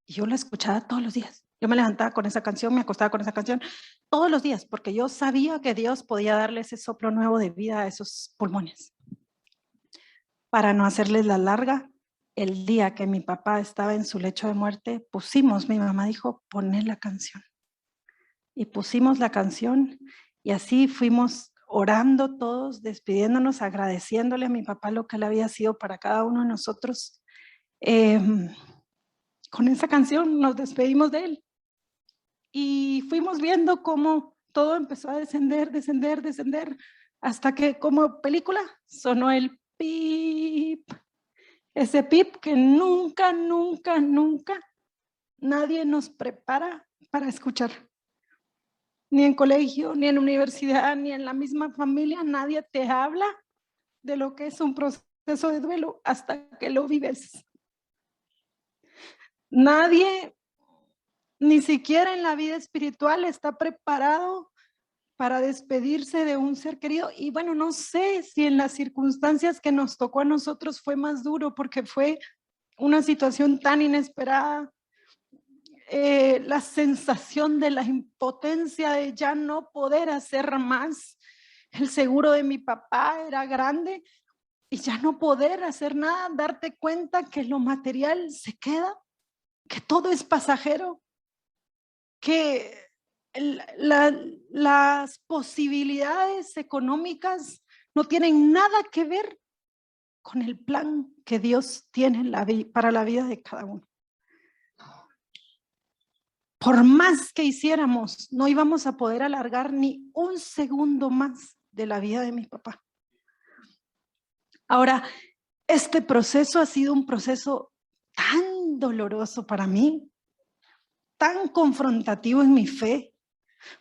Y yo la escuchaba todos los días. Yo me levantaba con esa canción, me acostaba con esa canción todos los días, porque yo sabía que Dios podía darle ese soplo nuevo de vida a esos pulmones. Para no hacerles la larga, el día que mi papá estaba en su lecho de muerte, mi mamá dijo, poné la canción. Y pusimos la canción y así fuimos orando todos, despidiéndonos, agradeciéndole a mi papá lo que él había sido para cada uno de nosotros. Con esa canción nos despedimos de él y fuimos viendo cómo todo empezó a descender, hasta que como película sonó el pip, ese pip que nunca nadie nos prepara para escuchar. Ni en colegio, ni en universidad, ni en la misma familia, nadie te habla de lo que es un proceso de duelo hasta que lo vives. Nadie, ni siquiera en la vida espiritual, está preparado para despedirse de un ser querido. Y bueno, no sé si en las circunstancias que nos tocó a nosotros fue más duro, porque fue una situación tan inesperada. La sensación de la impotencia de ya no poder hacer más. El seguro de mi papá era grande y ya no poder hacer nada, darte cuenta que lo material se queda, que todo es pasajero, que las posibilidades económicas no tienen nada que ver con el plan que Dios tiene para la vida de cada uno. Por más que hiciéramos, no íbamos a poder alargar ni un segundo más de la vida de mi papá. Ahora, este proceso ha sido un proceso tan doloroso para mí, tan confrontativo en mi fe,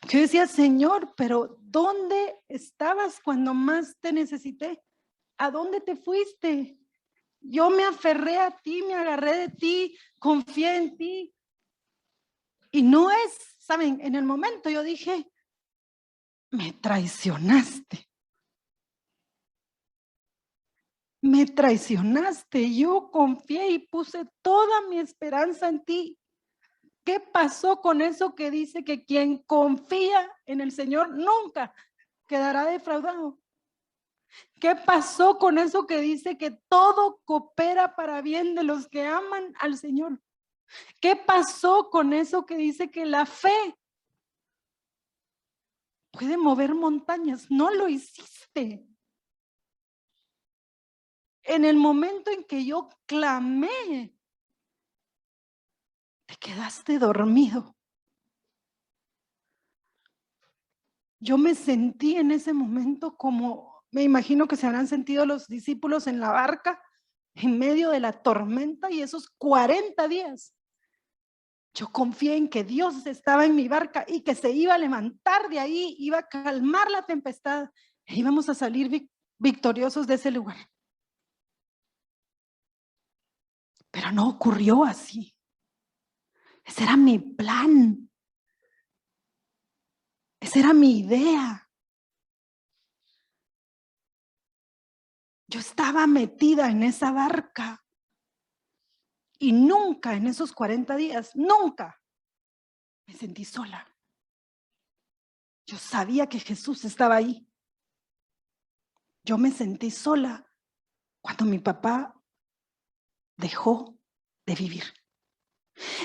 que yo decía, Señor, pero ¿dónde estabas cuando más te necesité? ¿A dónde te fuiste? Yo me aferré a ti, me agarré de ti, confié en ti. Y no es, ¿saben? En el momento yo dije, me traicionaste. Me traicionaste. Yo confié y puse toda mi esperanza en ti. ¿Qué pasó con eso que dice que quien confía en el Señor nunca quedará defraudado? ¿Qué pasó con eso que dice que todo coopera para bien de los que aman al Señor? ¿Qué pasó con eso que dice que la fe puede mover montañas? No lo hiciste. En el momento en que yo clamé, te quedaste dormido. Yo me sentí en ese momento como, me imagino que se habrán sentido los discípulos en la barca, en medio de la tormenta y esos 40 días. Yo confié en que Dios estaba en mi barca y que se iba a levantar de ahí, iba a calmar la tempestad e íbamos a salir victoriosos de ese lugar. Pero no ocurrió así. Ese era mi plan. Esa era mi idea. Yo estaba metida en esa barca y nunca en esos 40 días, nunca me sentí sola. Yo sabía que Jesús estaba ahí. Yo me sentí sola cuando mi papá dejó de vivir.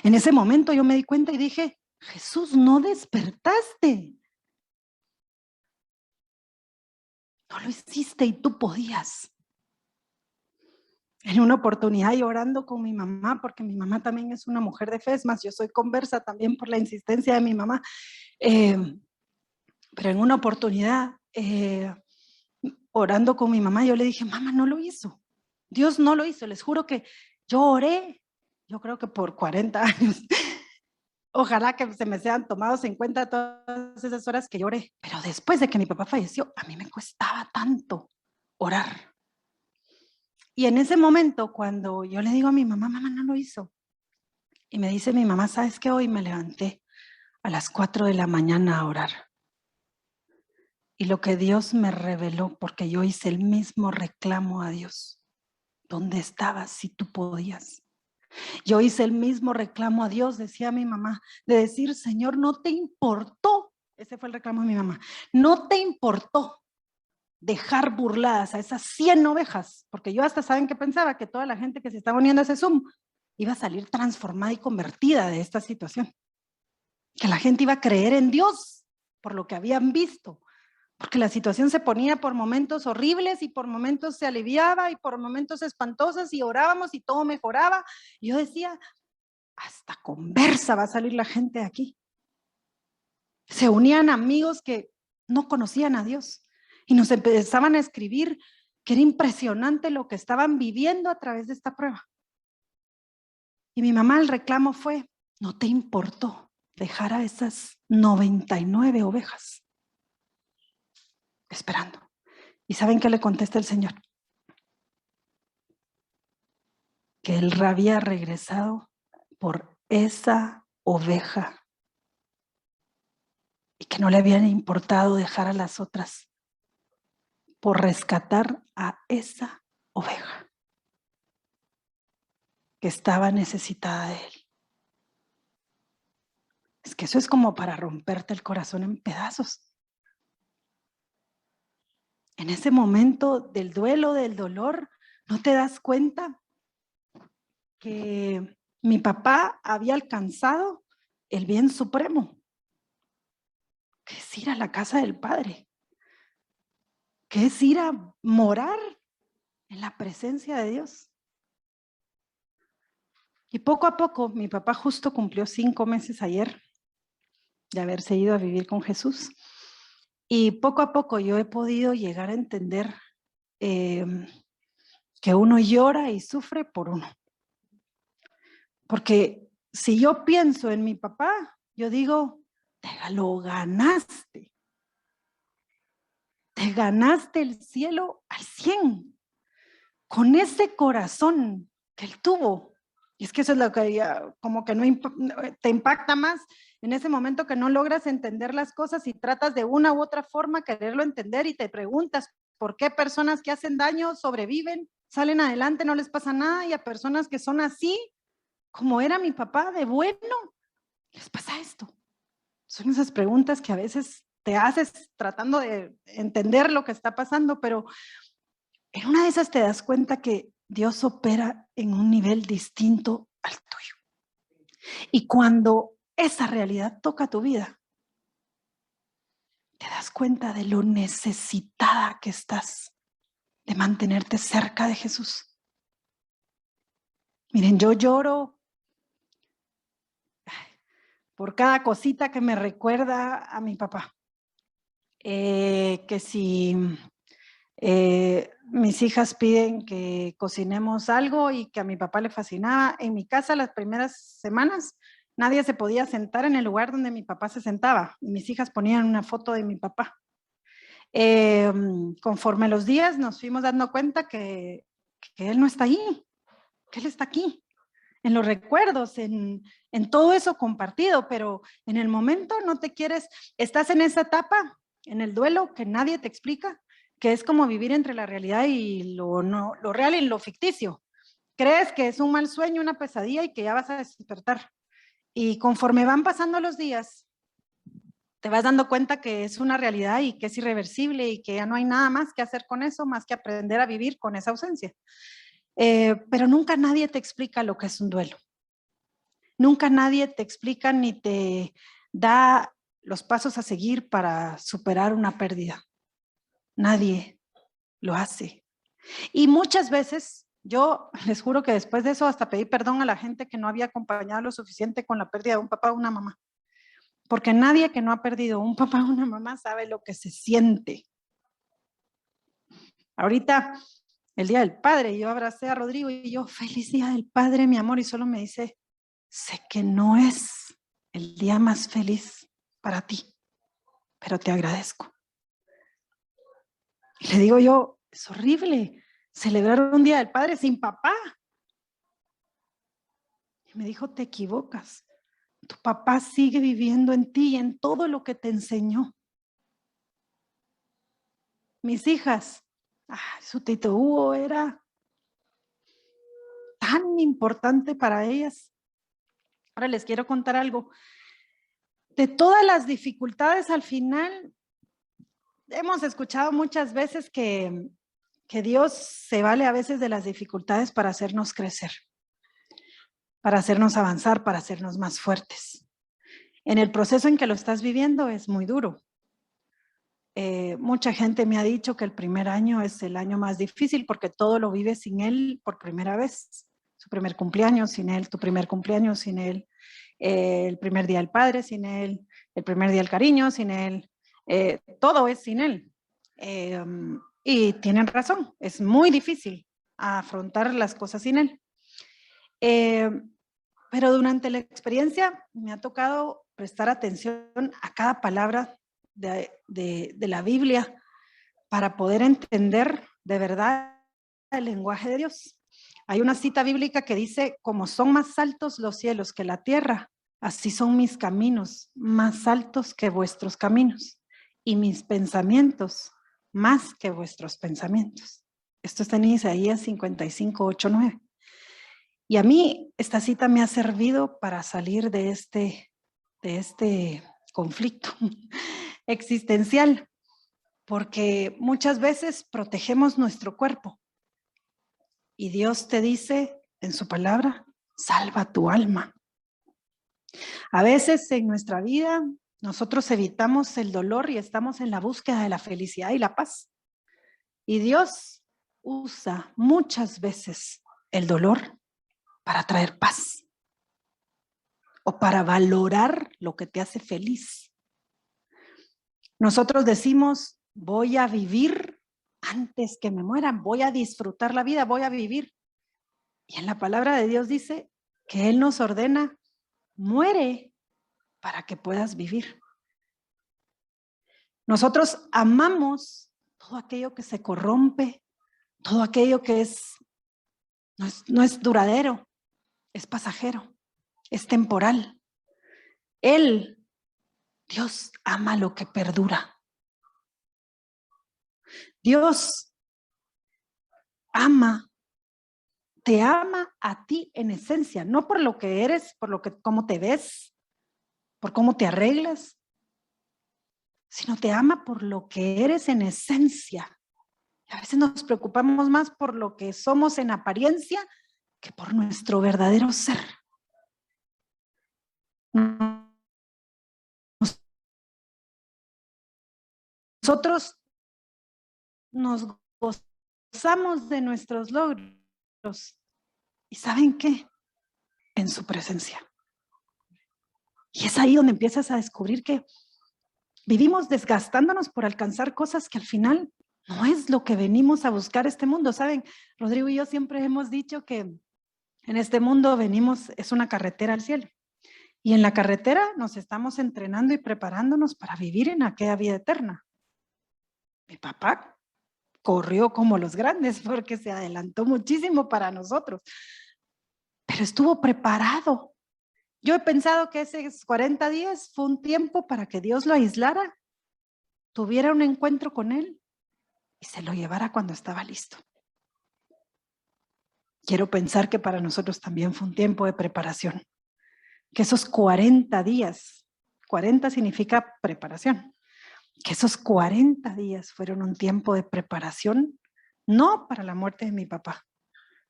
En ese momento yo me di cuenta y dije, Jesús, no despertaste. No lo hiciste y tú podías. En una oportunidad llorando con mi mamá, porque mi mamá también es una mujer de fe, es más, yo soy conversa también por la insistencia de mi mamá. Pero en una oportunidad, orando con mi mamá, yo le dije, mamá, no lo hizo. Dios no lo hizo. Les juro que yo oré, yo creo que por 40 años. Ojalá que se me sean tomados en cuenta todas esas horas que lloré. Pero después de que mi papá falleció, a mí me costaba tanto orar. Y en ese momento, cuando yo le digo a mi mamá, mamá no lo hizo. Y me dice mi mamá, ¿sabes qué? Hoy me levanté a las 4 de la mañana a orar. Y lo que Dios me reveló, porque yo hice el mismo reclamo a Dios. ¿Dónde estabas si tú podías? Yo hice el mismo reclamo a Dios, decía mi mamá, de decir, Señor, no te importó, ese fue el reclamo de mi mamá, no te importó dejar burladas a esas 100 ovejas, porque yo hasta saben que pensaba que toda la gente que se estaba uniendo a ese Zoom iba a salir transformada y convertida de esta situación, que la gente iba a creer en Dios por lo que habían visto, porque la situación se ponía por momentos horribles y por momentos se aliviaba y por momentos espantosas y orábamos y todo mejoraba. Y yo decía, hasta conversa va a salir la gente de aquí. Se unían amigos que no conocían a Dios y nos empezaban a escribir que era impresionante lo que estaban viviendo a través de esta prueba. Y mi mamá, el reclamo fue, no te importó dejar a esas 99 ovejas esperando. ¿Y saben qué le contesta el Señor? Que él había regresado por esa oveja y que no le había importado dejar a las otras por rescatar a esa oveja que estaba necesitada de él. Es que eso es como para romperte el corazón en pedazos. En ese momento del duelo, del dolor, ¿no te das cuenta que mi papá había alcanzado el bien supremo? Que es ir a la casa del Padre, que es ir a morar en la presencia de Dios. Y poco a poco, mi papá justo cumplió 5 meses ayer de haberse ido a vivir con Jesús. Y poco a poco yo he podido llegar a entender que uno llora y sufre por uno. Porque si yo pienso en mi papá, yo digo, te lo ganaste. Te ganaste el cielo al 100. Con ese corazón que él tuvo. Y es que eso es lo que como que no te impacta más en ese momento, que no logras entender las cosas y tratas de una u otra forma quererlo entender y te preguntas por qué personas que hacen daño sobreviven, salen adelante, no les pasa nada, y a personas que son así, como era mi papá de bueno, les pasa esto. Son esas preguntas que a veces te haces tratando de entender lo que está pasando, pero en una de esas te das cuenta que Dios opera en un nivel distinto al tuyo. Y cuando esa realidad toca tu vida, te das cuenta de lo necesitada que estás de mantenerte cerca de Jesús. Miren, yo lloro por cada cosita que me recuerda a mi papá. Que si mis hijas piden que cocinemos algo y que a mi papá le fascinaba, en mi casa las primeras semanas nadie se podía sentar en el lugar donde mi papá se sentaba. Y mis hijas ponían una foto de mi papá. Conforme los días nos fuimos dando cuenta que él no está ahí, que él está aquí, en los recuerdos, en todo eso compartido, pero en el momento no te quieres, estás en esa etapa, en el duelo que nadie te explica, que es como vivir entre la realidad y lo real y lo ficticio. Crees que es un mal sueño, una pesadilla y que ya vas a despertar. Y conforme van pasando los días, te vas dando cuenta que es una realidad y que es irreversible y que ya no hay nada más que hacer con eso, más que aprender a vivir con esa ausencia. Pero nunca nadie te explica lo que es un duelo. Nunca nadie te explica ni te da los pasos a seguir para superar una pérdida. Nadie lo hace. Y muchas veces, yo les juro que después de eso hasta pedí perdón a la gente que no había acompañado lo suficiente con la pérdida de un papá o una mamá. Porque nadie que no ha perdido un papá o una mamá sabe lo que se siente. Ahorita, el Día del Padre, yo abracé a Rodrigo y yo, feliz Día del Padre, mi amor, y solo me dice, sé que no es el día más feliz para ti, pero te agradezco. Y le digo yo, es horrible celebrar un Día del Padre sin papá. Y me dijo, te equivocas. Tu papá sigue viviendo en ti y en todo lo que te enseñó. Mis hijas, su tito Hugo era tan importante para ellas. Ahora les quiero contar algo. De todas las dificultades, al final, hemos escuchado muchas veces que Dios se vale a veces de las dificultades para hacernos crecer, para hacernos avanzar, para hacernos más fuertes. En el proceso en que lo estás viviendo es muy duro. Mucha gente me ha dicho que el primer año es el año más difícil porque todo lo vives sin él por primera vez. Su primer cumpleaños sin él, tu primer cumpleaños sin él, el primer día del padre sin él, el primer día del cariño sin él, todo es sin él. Y tienen razón, es muy difícil afrontar las cosas sin él. Pero durante la experiencia me ha tocado prestar atención a cada palabra de la Biblia para poder entender de verdad el lenguaje de Dios. Hay una cita bíblica que dice, como son más altos los cielos que la tierra, así son mis caminos más altos que vuestros caminos y mis pensamientos más que vuestros pensamientos. Esto está en Isaías 55, 8, 9. Y a mí esta cita me ha servido para salir de este conflicto existencial, porque muchas veces protegemos nuestro cuerpo y Dios te dice en su palabra, salva tu alma. A veces en nuestra vida nosotros evitamos el dolor y estamos en la búsqueda de la felicidad y la paz. Y Dios usa muchas veces el dolor para traer paz o para valorar lo que te hace feliz. Nosotros decimos, voy a vivir antes que me mueran, voy a disfrutar la vida, voy a vivir. Y en la palabra de Dios dice que Él nos ordena, muere para que puedas vivir. Nosotros amamos todo aquello que se corrompe, todo aquello que no es duradero, es pasajero, es temporal. Dios ama lo que perdura. Dios te ama a ti en esencia, no por lo que eres, cómo te ves, por cómo te arreglas, sino te ama por lo que eres en esencia. A veces nos preocupamos más por lo que somos en apariencia que por nuestro verdadero ser. Nosotros nos gozamos de nuestros logros. ¿Y saben qué? En su presencia. Y es ahí donde empiezas a descubrir que vivimos desgastándonos por alcanzar cosas que al final no es lo que venimos a buscar este mundo. ¿Saben? Rodrigo y yo siempre hemos dicho que en este mundo venimos, es una carretera al cielo. Y en la carretera nos estamos entrenando y preparándonos para vivir en aquella vida eterna. Mi papá corrió como los grandes porque se adelantó muchísimo para nosotros, pero estuvo preparado. Yo he pensado que esos 40 días fue un tiempo para que Dios lo aislara, tuviera un encuentro con él y se lo llevara cuando estaba listo. Quiero pensar que para nosotros también fue un tiempo de preparación, que esos 40 días, 40 significa preparación, que esos 40 días fueron un tiempo de preparación, no para la muerte de mi papá,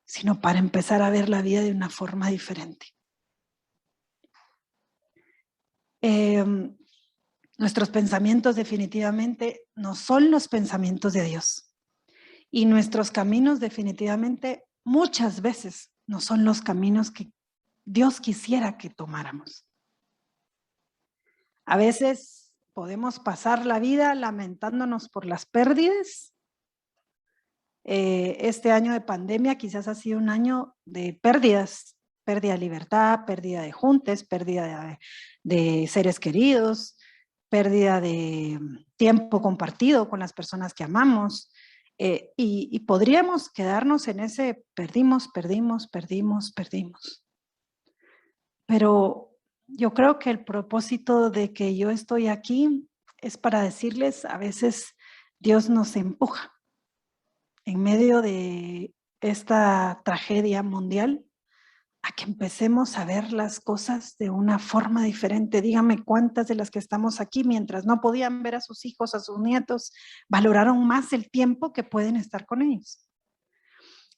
sino para empezar a ver la vida de una forma diferente. Nuestros pensamientos definitivamente no son los pensamientos de Dios. Y nuestros caminos definitivamente muchas veces no son los caminos que Dios quisiera que tomáramos. A veces podemos pasar la vida lamentándonos por las pérdidas. Este año de pandemia quizás ha sido un año de pérdidas, pérdida de libertad, pérdida de juntes, pérdida de seres queridos, pérdida de tiempo compartido con las personas que amamos, y podríamos quedarnos en ese perdimos. Pero yo creo que el propósito de que yo estoy aquí es para decirles, a veces Dios nos empuja en medio de esta tragedia mundial a que empecemos a ver las cosas de una forma diferente. Díganme cuántas de las que estamos aquí, mientras no podían ver a sus hijos, a sus nietos, valoraron más el tiempo que pueden estar con ellos.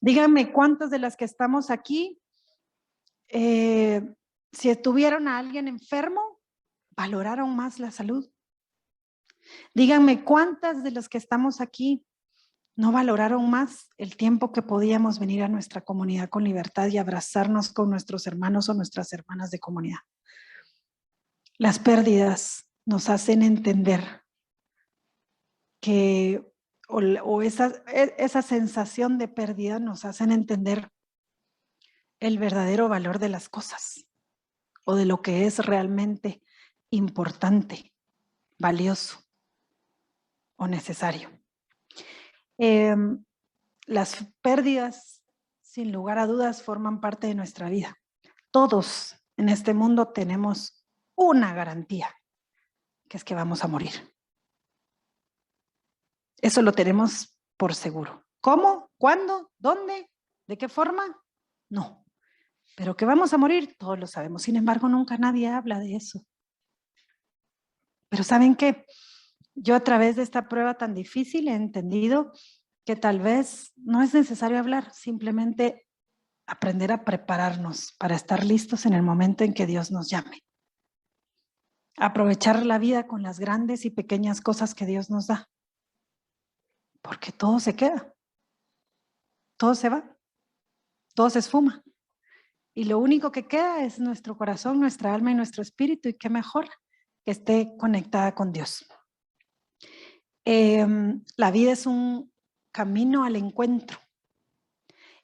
Díganme cuántas de las que estamos aquí, si estuvieron a alguien enfermo, valoraron más la salud. Díganme cuántas de las que estamos aquí no valoraron más el tiempo que podíamos venir a nuestra comunidad con libertad y abrazarnos con nuestros hermanos o nuestras hermanas de comunidad. Las pérdidas nos hacen entender que, esa sensación de pérdida nos hacen entender el verdadero valor de las cosas o de lo que es realmente importante, valioso o necesario. Las pérdidas, sin lugar a dudas, forman parte de nuestra vida. Todos en este mundo tenemos una garantía, que es que vamos a morir. Eso lo tenemos por seguro. ¿Cómo? ¿Cuándo? ¿Dónde? ¿De qué forma? No. Pero que vamos a morir, todos lo sabemos. Sin embargo, nunca nadie habla de eso. Pero ¿saben qué? Yo a través de esta prueba tan difícil he entendido que tal vez no es necesario hablar, simplemente aprender a prepararnos para estar listos en el momento en que Dios nos llame. Aprovechar la vida con las grandes y pequeñas cosas que Dios nos da. Porque todo se queda. Todo se va. Todo se esfuma. Y lo único que queda es nuestro corazón, nuestra alma y nuestro espíritu. Y qué mejor que esté conectada con Dios. La vida es un camino al encuentro.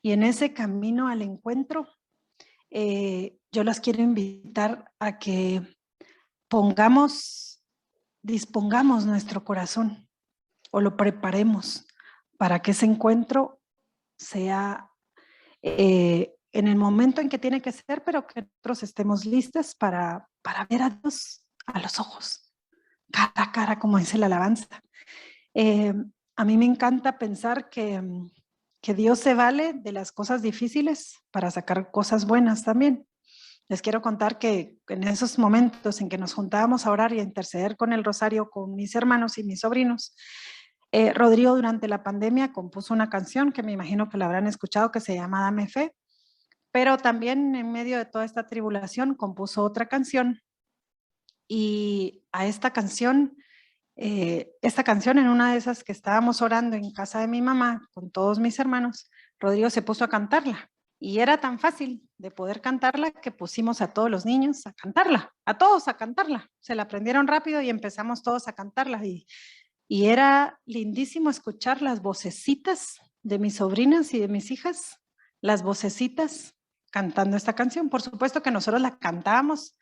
Y en ese camino al encuentro, yo las quiero invitar a que dispongamos nuestro corazón o lo preparemos para que ese encuentro sea en el momento en que tiene que ser, pero que nosotros estemos listos para ver a Dios a los ojos, cara a cara, como dice la alabanza. A mí me encanta pensar que Dios se vale de las cosas difíciles para sacar cosas buenas también. Les quiero contar que en esos momentos en que nos juntábamos a orar y a interceder con el rosario con mis hermanos y mis sobrinos, Rodrigo durante la pandemia compuso una canción que me imagino que la habrán escuchado, que se llama Dame Fe, pero también en medio de toda esta tribulación compuso otra canción, y a esta canción en una de esas que estábamos orando en casa de mi mamá con todos mis hermanos, Rodrigo se puso a cantarla. Y era tan fácil de poder cantarla que pusimos a todos los niños a cantarla, a todos a cantarla. Se la aprendieron rápido y empezamos todos a cantarla. Y era lindísimo escuchar las vocecitas de mis sobrinas y de mis hijas, las vocecitas cantando esta canción. Por supuesto que nosotros la cantábamos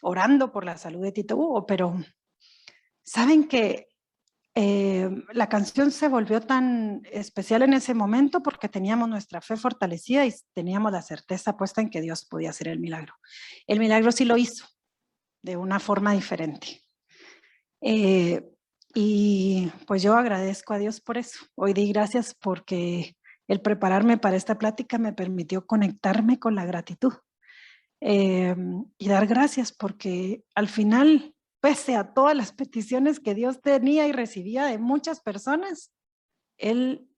orando por la salud de Tito Hugo, pero saben que la canción se volvió tan especial en ese momento porque teníamos nuestra fe fortalecida y teníamos la certeza puesta en que Dios podía hacer el milagro. El milagro sí lo hizo de una forma diferente. Y pues yo agradezco a Dios por eso. Hoy di gracias porque el prepararme para esta plática me permitió conectarme con la gratitud y dar gracias porque al final, pese a todas las peticiones que Dios tenía y recibía de muchas personas, Él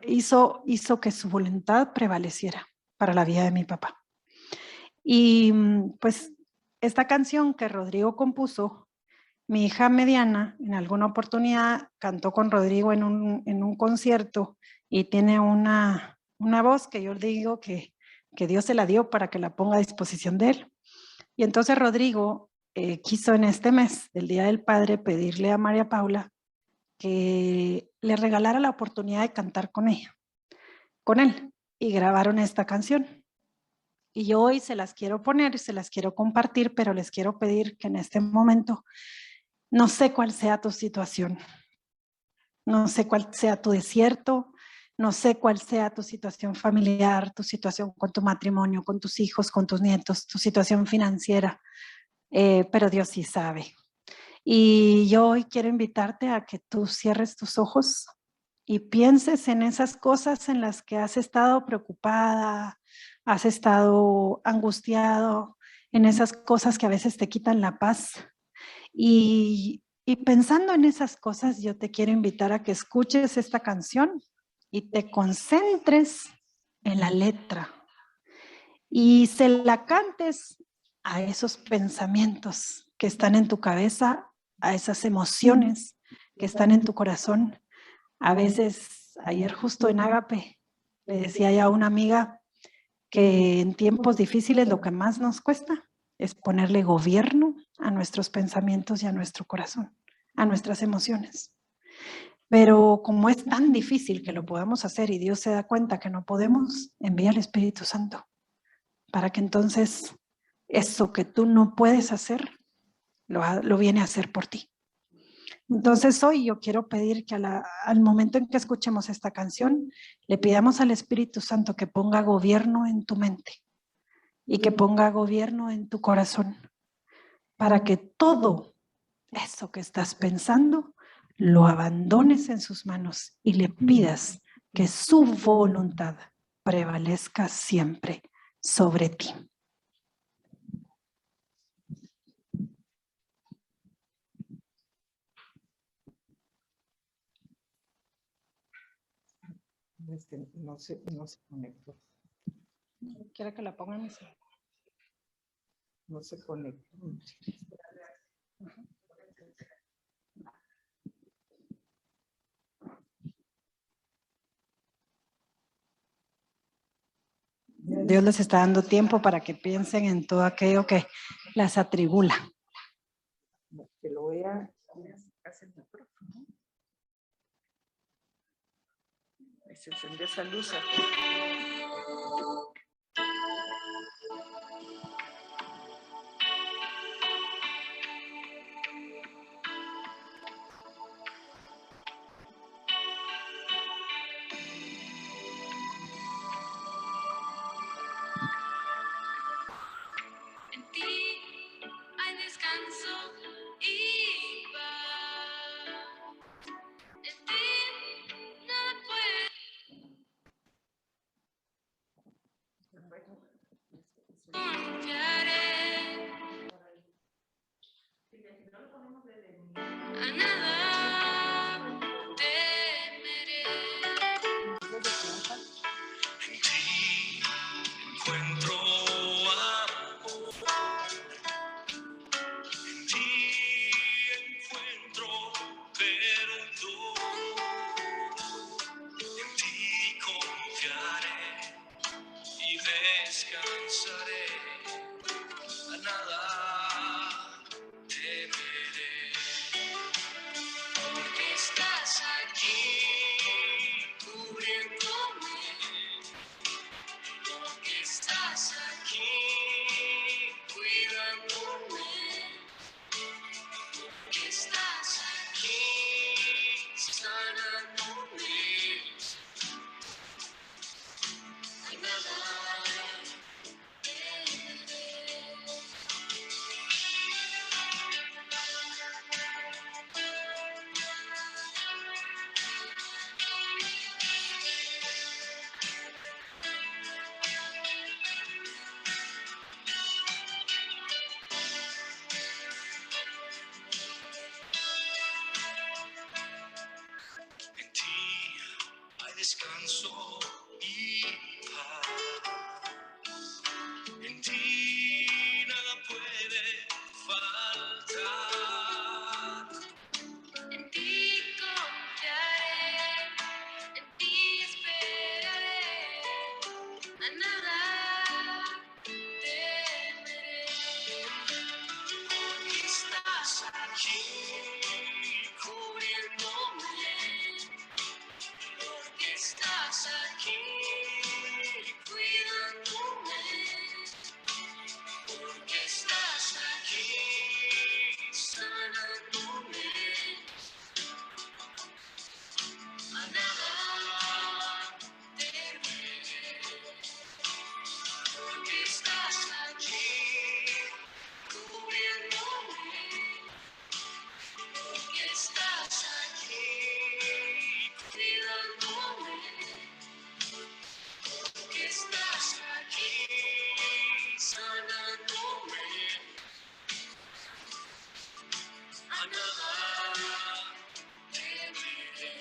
hizo que su voluntad prevaleciera para la vida de mi papá. Y pues esta canción que Rodrigo compuso, mi hija mediana en alguna oportunidad cantó con Rodrigo en un concierto y tiene una voz que yo digo que Dios se la dio para que la ponga a disposición de él. Y entonces Rodrigo quiso en este mes del Día del Padre pedirle a María Paula que le regalara la oportunidad de cantar con ella, con él, y grabaron esta canción. Y yo hoy se las quiero poner, se las quiero compartir, pero les quiero pedir que en este momento, no sé cuál sea tu situación, no sé cuál sea tu desierto, no sé cuál sea tu situación familiar, tu situación con tu matrimonio, con tus hijos, con tus nietos, tu situación financiera, pero Dios sí sabe. Y yo hoy quiero invitarte a que tú cierres tus ojos y pienses en esas cosas en las que has estado preocupada, has estado angustiado, en esas cosas que a veces te quitan la paz. Y pensando en esas cosas, yo te quiero invitar a que escuches esta canción y te concentres en la letra y se la cantes a esos pensamientos que están en tu cabeza, a esas emociones que están en tu corazón. A veces, ayer justo en Ágape, le decía ya a una amiga que en tiempos difíciles lo que más nos cuesta es ponerle gobierno a nuestros pensamientos y a nuestro corazón, a nuestras emociones. Pero como es tan difícil que lo podamos hacer y Dios se da cuenta que no podemos, envía al Espíritu Santo para que entonces eso que tú no puedes hacer, lo viene a hacer por ti. Entonces hoy yo quiero pedir que al momento en que escuchemos esta canción, le pidamos al Espíritu Santo que ponga gobierno en tu mente y que ponga gobierno en tu corazón, para que todo eso que estás pensando lo abandones en sus manos y le pidas que su voluntad prevalezca siempre sobre ti. No se conectó. ¿Quiere que la pongan? No se conectó. Dios les está dando tiempo para que piensen en todo aquello que las atribula. Que lo vea casi el micrófono. Se encendió esa luz. En ti hay descanso y paz. En ti nada puede. a nada temeré. En ti encuentro amor, en ti encuentro perdón, en ti confiaré y descansaré, a nada temeré. Porque estás aquí cubriéndome, porque estás aquí cuidándome, porque estás aquí sanándome, a nada temeré. En ti hay descanso y paz. En ti nada puede faltar. En ti confiaré, en ti esperaré, a nada temeré. Porque estás aquí cubriéndome, Porque estás aquí cuidándome, porque estás aquí sanándome, a nada temeré. Porque estás aquí cubriéndome, porque estás aquí cuidándome, porque estás aquí sanándome, a nada temeré.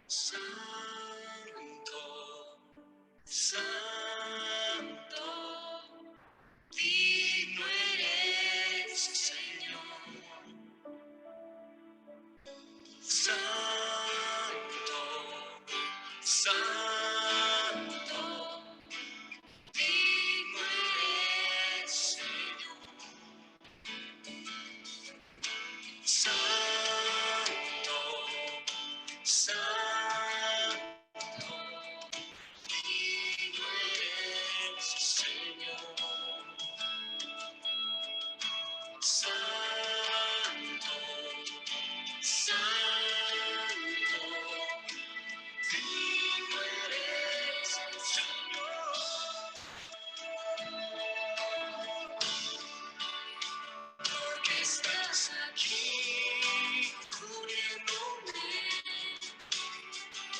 Santo, Santo, digno eres, Señor. Santo, Santo, Digno eres, Señor. Santo, Santo, Digno eres, Señor. Santo, Santo, digno eres, Señor. Porque estás aquí cubriéndome,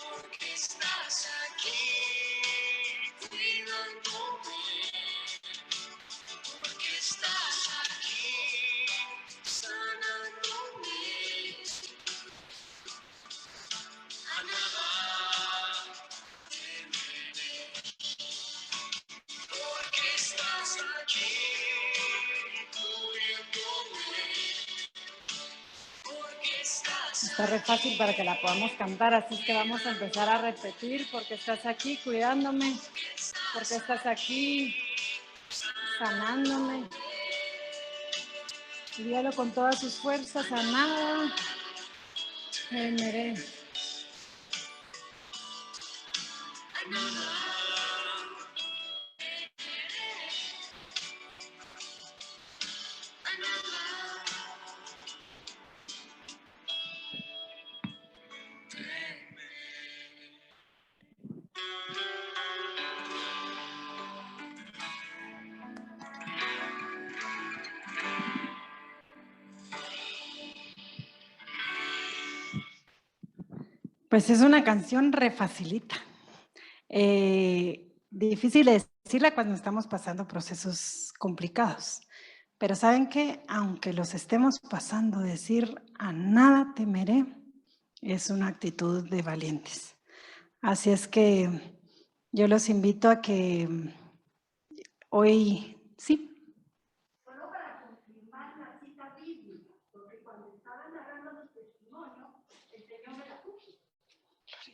porque estás aquí cuidándome, porque estás aquí sanándome, a nada temeré. Porque estás aquí cubriéndome, porque estás Está re fácil para que la podamos cantar, así es que vamos a empezar a repetir, porque estás aquí cuidándome, porque estás aquí sanándome. Y dígalo con todas sus fuerzas, a nada temeré. a nada a nada Pues es una canción re facilita. Difícil de decirla cuando estamos pasando procesos complicados, Pero ¿saben qué? Aunque los estemos pasando, decir a nada temeré es una actitud de valientes. Así es que yo los invito a que hoy, sí. Solo para confirmar la cita bíblica, porque cuando estaba narrando los testimonios, el Señor me la puso.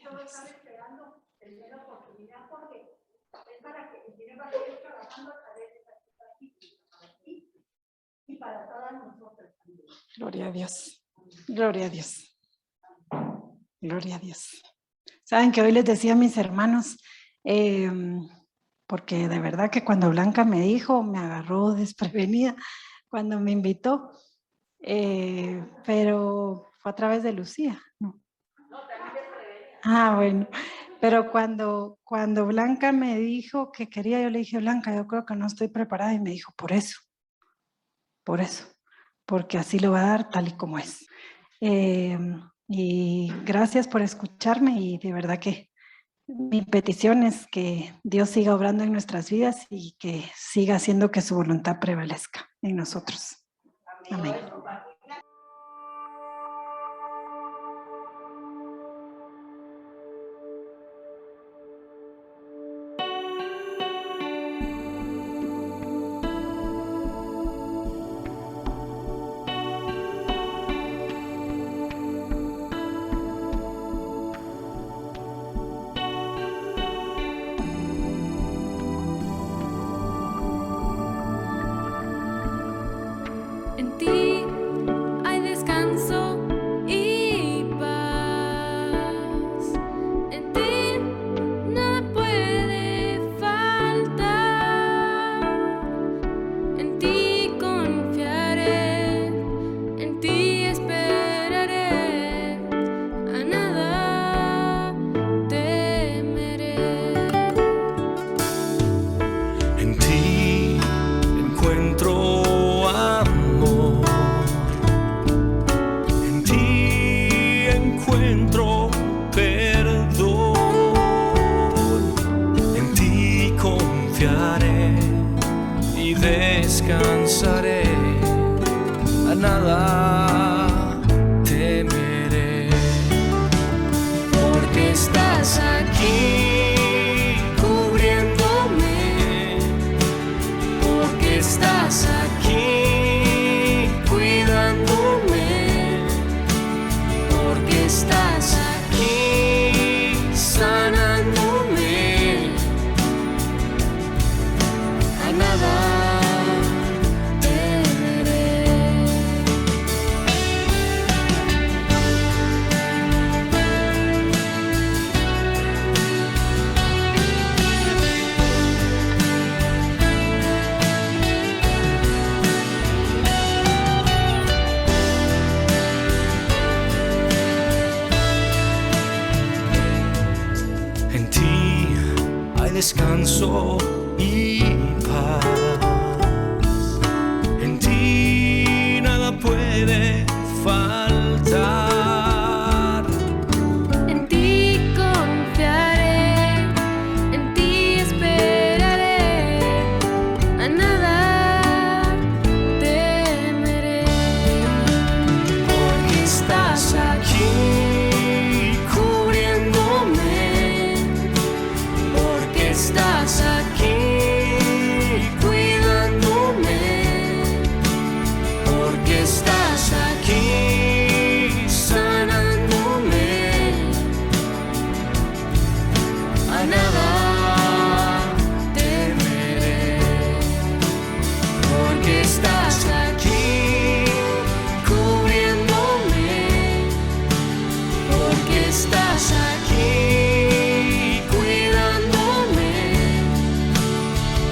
Yo estaba esperando tener la oportunidad porque es para que el Señor va a seguir trabajando a través de esta cita bíblica para ti y para todas nosotras también. Gloria a Dios. Gloria a Dios. Gloria a Dios. Saben que hoy les decía a mis hermanos, porque de verdad que cuando Blanca me dijo, me agarró desprevenida cuando me invitó, pero fue a través de Lucía, ¿no? Ah, bueno, pero cuando Blanca me dijo que quería, yo le dije, Blanca, yo creo que no estoy preparada, y me dijo, por eso, porque así lo va a dar tal y como es. Y gracias por escucharme, y de verdad que mi petición es que Dios siga obrando en nuestras vidas y que siga haciendo que su voluntad prevalezca en nosotros. Amén. En ti hay descanso y paz. En ti nada puede faltar. En ti confiaré, en ti esperaré. A nada temeré. En ti encuentro amor, en ti encuentro perdón, en ti confiaré y descansaré, a nada temeré, porque estás aquí cubriéndome, porque estás aquí cuidándome, porque estás aquí sanándome, a nada temeré. En ti hay descanso y paz. En ti nada puede faltar. En ti confiaré, en ti esperaré, a nada temeré. Porque estás aquí cubriéndome, porque estás aquí cuidándome, porque estás aquí sanándome, a nada temeré, porque estás aquí cubriéndome, porque estás aquí cuidándome,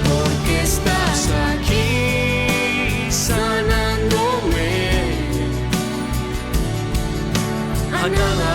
porque estás aquí sanándome, a nada